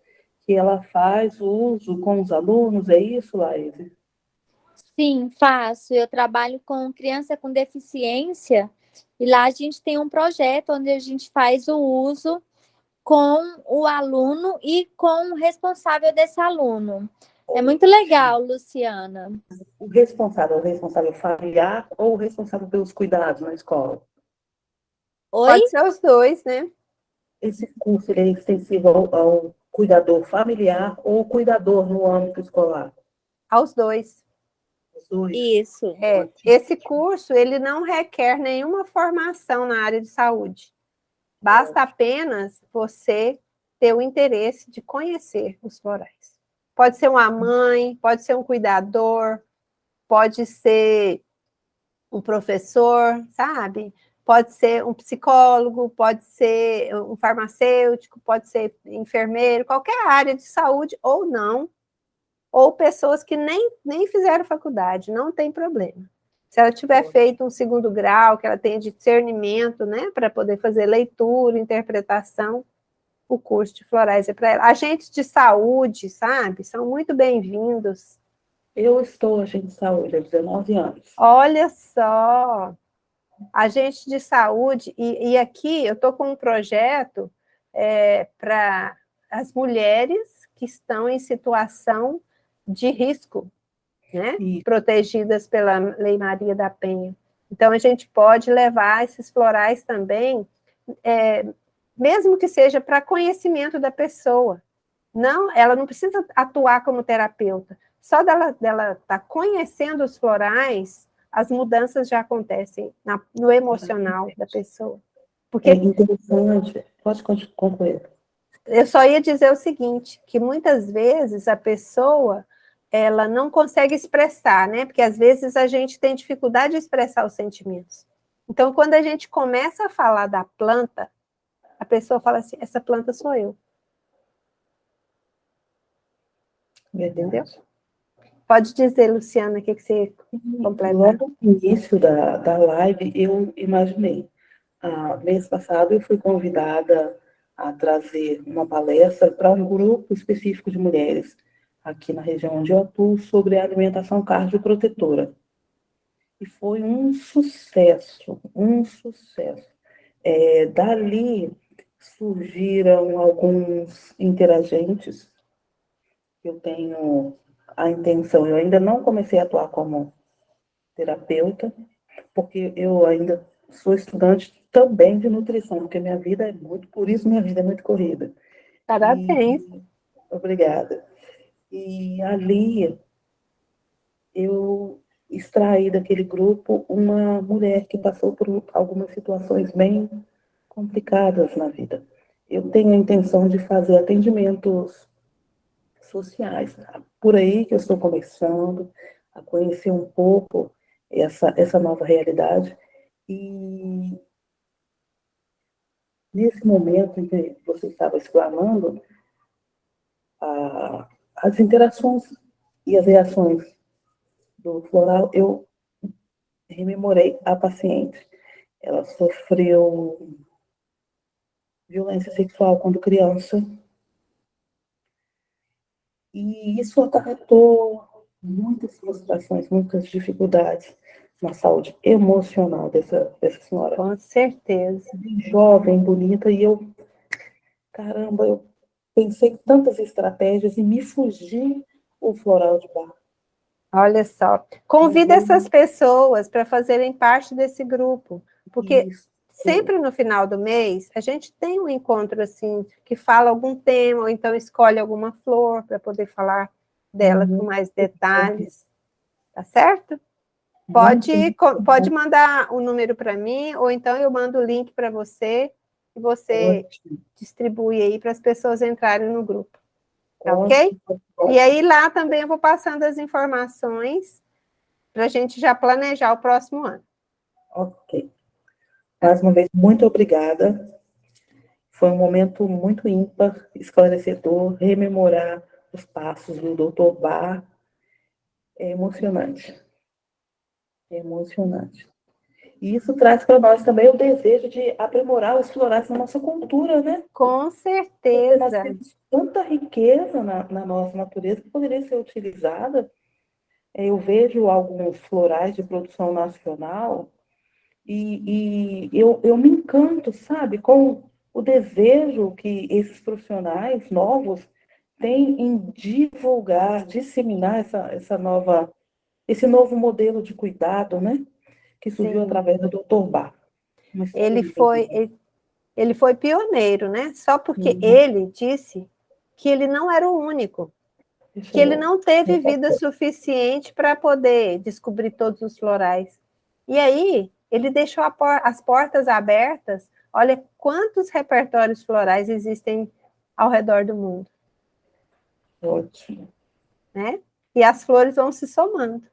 Speaker 3: que ela faz uso com os alunos, é isso, Laís?
Speaker 4: Sim, faço. Eu trabalho com criança com deficiência e lá a gente tem um projeto onde a gente faz o uso com o aluno e com o responsável desse aluno. É muito legal, Luciana.
Speaker 3: O responsável familiar ou o responsável pelos cuidados na escola?
Speaker 4: Oi?
Speaker 1: Pode ser os dois, né?
Speaker 3: Esse curso ele é extensivo ao cuidador familiar ou cuidador no âmbito escolar?
Speaker 1: Aos dois.
Speaker 3: Os dois.
Speaker 4: Isso.
Speaker 1: Esse curso, ele não requer nenhuma formação na área de saúde. Basta apenas você ter o interesse de conhecer os florais. Pode ser uma mãe, pode ser um cuidador, pode ser um professor, sabe? Pode ser um psicólogo, pode ser um farmacêutico, pode ser enfermeiro, qualquer área de saúde ou não, ou pessoas que nem fizeram faculdade, não tem problema. Se ela tiver feito um 2º grau, que ela tenha discernimento, né, para poder fazer leitura, interpretação, o curso de florais é para ela. Agentes de saúde, sabe, são muito bem-vindos.
Speaker 3: Eu estou agente de saúde há 19 anos.
Speaker 1: Olha só, agente de saúde, e aqui eu estou com um projeto para as mulheres que estão em situação de risco, né? Protegidas pela Lei Maria da Penha. Então, a gente pode levar esses florais também, mesmo que seja para conhecimento da pessoa. Não, ela não precisa atuar como terapeuta. Só dela estar conhecendo os florais, as mudanças já acontecem no emocional da pessoa. Porque
Speaker 3: é interessante. Pode concluir.
Speaker 1: Eu só ia dizer o seguinte, que muitas vezes a pessoa ela não consegue expressar, né? Porque às vezes a gente tem dificuldade de expressar os sentimentos. Então, quando a gente começa a falar da planta, a pessoa fala assim, essa planta sou eu. Entendeu? Pode dizer, Luciana, o que você completa?
Speaker 3: Logo no início da live, eu imaginei. Mês passado, eu fui convidada a trazer uma palestra para um grupo específico de mulheres aqui na região onde eu atuo sobre a alimentação cardioprotetora. E foi um sucesso, um sucesso. Dali surgiram alguns interagentes. Eu tenho a intenção, eu ainda não comecei a atuar como terapeuta, porque eu ainda sou estudante também de nutrição, porque minha vida é por isso minha vida é muito corrida.
Speaker 1: Parabéns.
Speaker 3: Obrigada. E ali eu extraí daquele grupo uma mulher que passou por algumas situações bem complicadas na vida. Eu tenho a intenção de fazer atendimentos sociais. Por aí que eu estou começando a conhecer um pouco essa nova realidade. E nesse momento em que você estava exclamando, as interações e as reações do floral, eu rememorei a paciente. Ela sofreu violência sexual quando criança, e isso acarretou muitas frustrações, muitas dificuldades na saúde emocional dessa senhora.
Speaker 1: Com certeza.
Speaker 3: Jovem, bonita, e eu, caramba, eu pensei em tantas estratégias e me fugi o floral de Bach.
Speaker 1: Olha só. Convida essas pessoas para fazerem parte desse grupo, porque
Speaker 3: Isso.
Speaker 1: sempre no final do mês, a gente tem um encontro assim, que fala algum tema, ou então escolhe alguma flor para poder falar dela com mais detalhes. Tá certo? Pode mandar o número para mim, ou então eu mando o link para você, e você distribui aí para as pessoas entrarem no grupo. Tá ok? E aí lá também eu vou passando as informações para a gente já planejar o próximo ano.
Speaker 3: Ok. Mais uma vez, muito obrigada. Foi um momento muito ímpar, esclarecedor, rememorar os passos do Dr. Bach. É emocionante. É emocionante. E isso traz para nós também o desejo de aprimorar os florais na nossa cultura, né?
Speaker 1: Com certeza.
Speaker 3: Porque nós temos tanta riqueza na nossa natureza que poderia ser utilizada. Eu vejo alguns florais de produção nacional e eu me encanto, sabe, com o desejo que esses profissionais novos têm em divulgar, disseminar esse novo modelo de cuidado, né? Que surgiu
Speaker 1: Sim.
Speaker 3: através do Dr. Bach.
Speaker 1: Ele foi pioneiro, né? Só porque ele disse que ele não era o único, que ele não teve vida suficiente para poder descobrir todos os florais. E aí, ele deixou as portas abertas. Olha quantos repertórios florais existem ao redor do mundo.
Speaker 3: Ótimo.
Speaker 1: Né? E as flores vão se somando.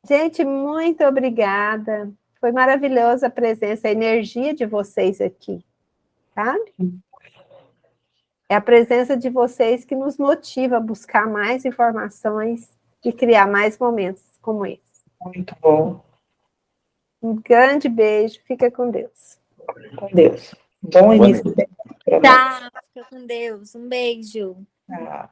Speaker 1: Gente, muito obrigada. Foi maravilhosa a presença, a energia de vocês aqui, sabe? É a presença de vocês que nos motiva a buscar mais informações e criar mais momentos como esse.
Speaker 3: Muito bom.
Speaker 1: Um grande beijo, fica com Deus.
Speaker 3: Com Deus. Bom início de semana para nós.
Speaker 4: Tchau, fica com Deus. Um beijo.
Speaker 3: Tchau.